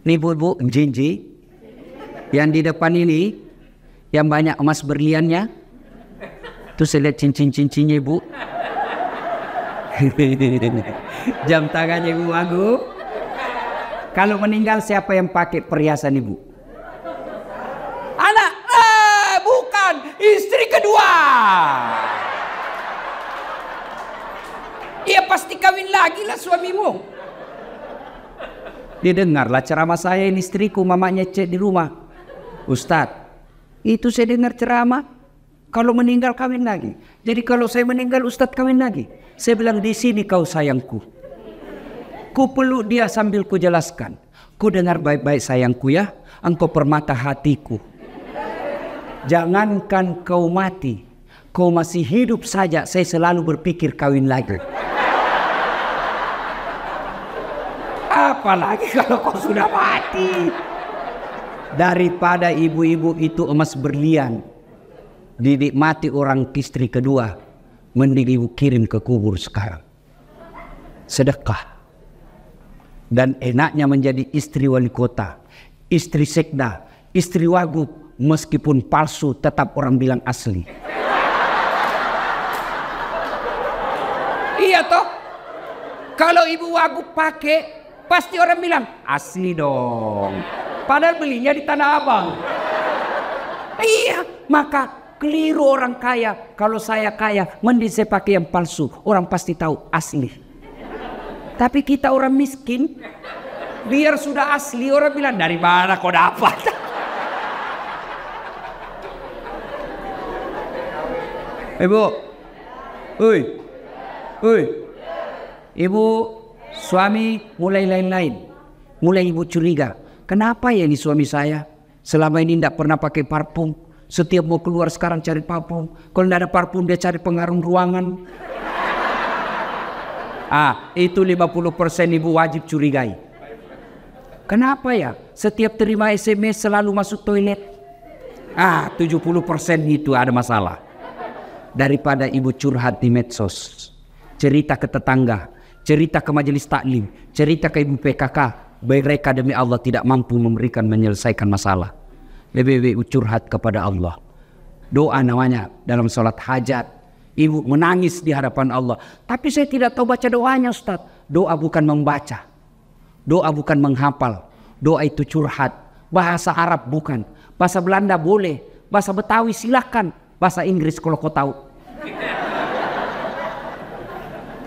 Nih bu, jinji, yang di depan ini, yang banyak emas berliannya, tuh saya lihat cincin-cincinnya ibu. Jam tangannya ibu Agung. Kalau meninggal siapa yang pakai perhiasan ibu? Anak, bukan, istri kedua. Ia pasti kawin lagi lah suamimu. Didengarlah ceramah saya, ini istriku, mamanya cek di rumah. Ustadz, itu saya dengar ceramah, kalau meninggal kawin lagi. Jadi kalau saya meninggal Ustadz kawin lagi. Saya bilang, di sini kau sayangku. Ku peluk dia sambil ku jelaskan. Ku dengar baik-baik sayangku ya, engkau permata hatiku. Jangankan kau mati, kau masih hidup saja saya selalu berpikir kawin lagi. Apalagi kalau kau sudah mati. Daripada ibu-ibu itu emas berlian dinikmati orang istri kedua, mending ibu kirim ke kubur sekarang. Sedekah. Dan enaknya menjadi istri wali kota, istri sekda, istri wagub, meskipun palsu tetap orang bilang asli. toh? Kalau Ibu Wagub pakai, pasti orang bilang asli dong. Padahal belinya di Tanah Abang. Iya, maka keliru orang kaya. Kalau saya kaya, mending saya pakai yang palsu. Orang pasti tahu asli. Tapi kita orang miskin, biar sudah asli orang bilang dari mana kau dapat? Ibu, Ibu, suami mulai lain-lain. Mulai Ibu curiga. Kenapa ya ini suami saya? Selama ini tidak pernah pakai parfum. Setiap mau keluar sekarang cari parfum. Kalau tidak ada parfum dia cari pengharum ruangan. Itu 50% Ibu wajib curigai. Kenapa ya? Setiap terima SMS selalu masuk toilet. 70% itu ada masalah. Daripada Ibu curhat di medsos, cerita ke tetangga, cerita ke majelis taklim, cerita ke Ibu PKK, mereka demi Allah tidak mampu menyelesaikan masalah. Lebih curhat kepada Allah. Doa namanya dalam sholat hajat. Ibu menangis di hadapan Allah. Tapi saya tidak tahu baca doanya, Ustaz. Doa bukan membaca. Doa bukan menghafal. Doa itu curhat. Bahasa Arab bukan. Bahasa Belanda boleh. Bahasa Betawi silakan. Bahasa Inggris kalau kau tahu.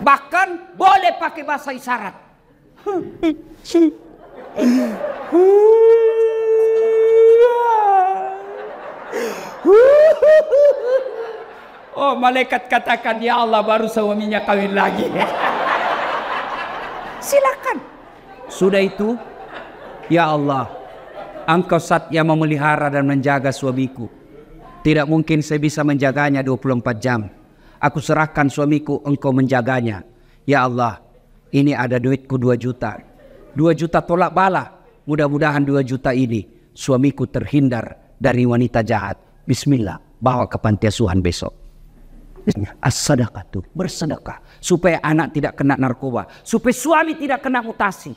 Bahkan boleh pakai bahasa isyarat. Oh, malaikat katakan, ya Allah baru suaminya kawin lagi. Silakan. Sudah itu, ya Allah, Engkau Zat yang memelihara dan menjaga suamiku. Tidak mungkin saya bisa menjaganya 24 jam. Aku serahkan suamiku, Engkau menjaganya. Ya Allah, ini ada duitku 2 juta. 2 juta tolak bala. Mudah-mudahan 2 juta ini suamiku terhindar dari wanita jahat. Bismillah, bawa ke panti asuhan besok. As-sadaqatu, bersedekah. Supaya anak tidak kena narkoba. Supaya suami tidak kena mutasi.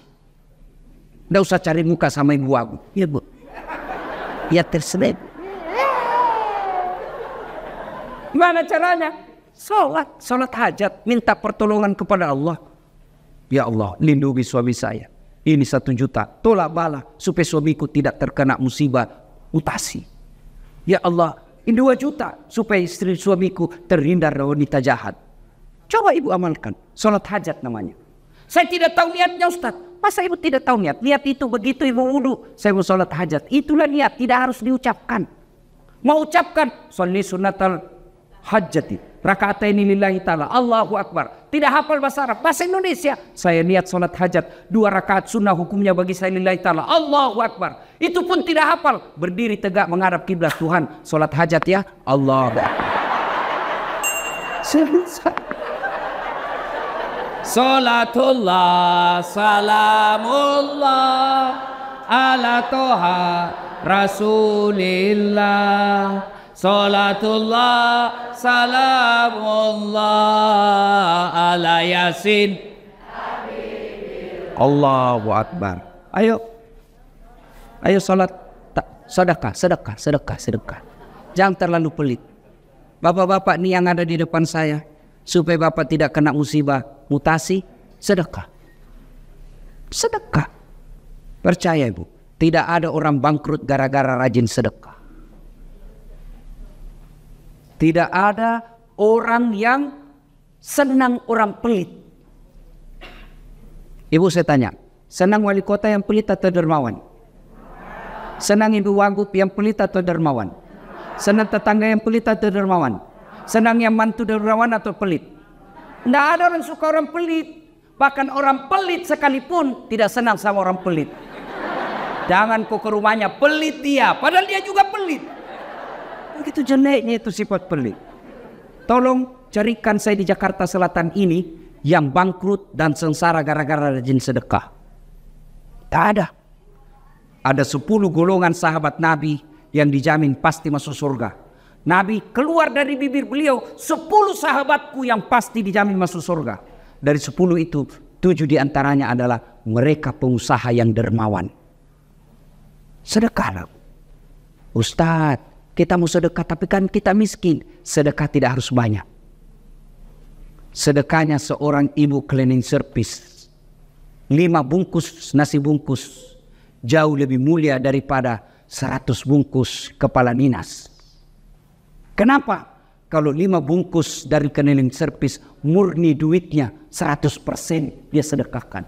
Tidak usah cari muka sama ibu aku. Ya Bu. Ya terselip. Gimana caranya? Sholat hajat, minta pertolongan kepada Allah. Ya Allah, lindungi suami saya. Ini 1 juta, tolak bala supaya suamiku tidak terkena musibah mutasi. Ya Allah, ini 2 juta supaya istri suamiku terhindar dari wanita jahat. Coba Ibu amalkan, sholat hajat namanya. Saya tidak tahu niatnya, Ustaz. Masa Ibu tidak tahu niat? Niat itu begitu Ibu wudu, saya mau sholat hajat. Itulah niat, tidak harus diucapkan. Mau ucapkan, sholli sunnatal hajjati raka'ataini lillahi ta'ala, Allahu Akbar. Tidak hafal bahasa Arab, bahasa Indonesia. Saya niat sholat hajat 2 rakaat sunnah, hukumnya bagi saya lillahi ta'ala, Allahu Akbar. Itu pun tidak hafal. Berdiri tegak menghadap kiblat, Tuhan sholat hajat ya, Allahu Akbar. Salatullah salamullah ala toha rasulillah. Salatullah salamullah ala yasin. Allahu Akbar. Ayo salat, sedekah. Jangan terlalu pelit. Bapak-bapak nih yang ada di depan saya, supaya bapak tidak kena musibah mutasi, sedekah. Percaya Ibu, tidak ada orang bangkrut gara-gara rajin sedekah. Tidak ada orang yang senang orang pelit. Ibu saya tanya, senang wali kota yang pelit atau dermawan? Senang Ibu Wagub yang pelit atau dermawan? Senang tetangga yang pelit atau dermawan? Senang yang mantu dermawan atau pelit? Tidak ada orang suka orang pelit. Bahkan orang pelit sekalipun tidak senang sama orang pelit. Jangan kau ke rumahnya, pelit dia, padahal dia juga pelit. Begitu jeleknya itu sifat pelit. Tolong carikan saya di Jakarta Selatan ini yang bangkrut dan sengsara gara-gara rajin sedekah. Tak ada. Ada 10 golongan sahabat Nabi yang dijamin pasti masuk surga. Nabi keluar dari bibir beliau, 10 sahabatku yang pasti dijamin masuk surga. Dari 10 itu 7 diantaranya adalah mereka pengusaha yang dermawan. Sedekahlah. Ustadz, kita mau sedekah tapi kan kita miskin. Sedekah tidak harus banyak. sedekahnya seorang ibu cleaning service 5 bungkus nasi bungkus jauh lebih mulia daripada 100 bungkus kepala dinas. Kenapa? Kalau 5 bungkus dari cleaning service murni duitnya 100% dia sedekahkan.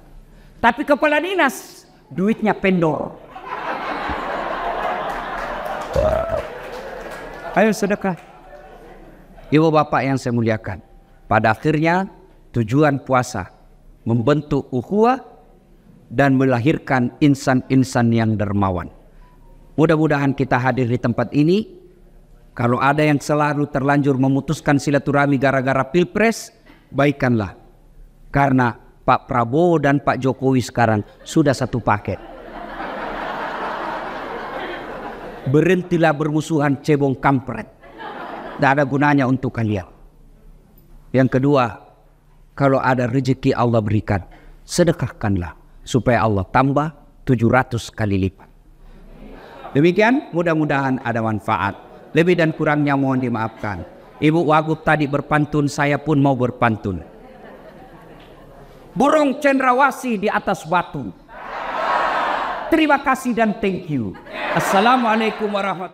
Tapi kepala dinas duitnya pendor. Ayo sedekah. Ibu bapak yang saya muliakan, pada akhirnya tujuan puasa membentuk ukhuwah dan melahirkan insan-insan yang dermawan. Mudah-mudahan kita hadir di tempat ini. Kalau ada yang selalu terlanjur memutuskan silaturahmi gara-gara pilpres, baikkanlah. Karena Pak Prabowo dan Pak Jokowi sekarang sudah satu paket. Berhentilah bermusuhan cebong kampret. Tidak ada gunanya untuk kalian. Yang kedua, kalau ada rezeki Allah berikan, sedekahkanlah supaya Allah tambah 700 kali lipat. Demikian, mudah-mudahan ada manfaat. Lebih dan kurangnya mohon dimaafkan. Ibu Wagub tadi berpantun, saya pun mau berpantun. Burung cendrawasih di atas batu. Terima kasih dan thank you. Assalamualaikum warahmatullahi wabarakatuh.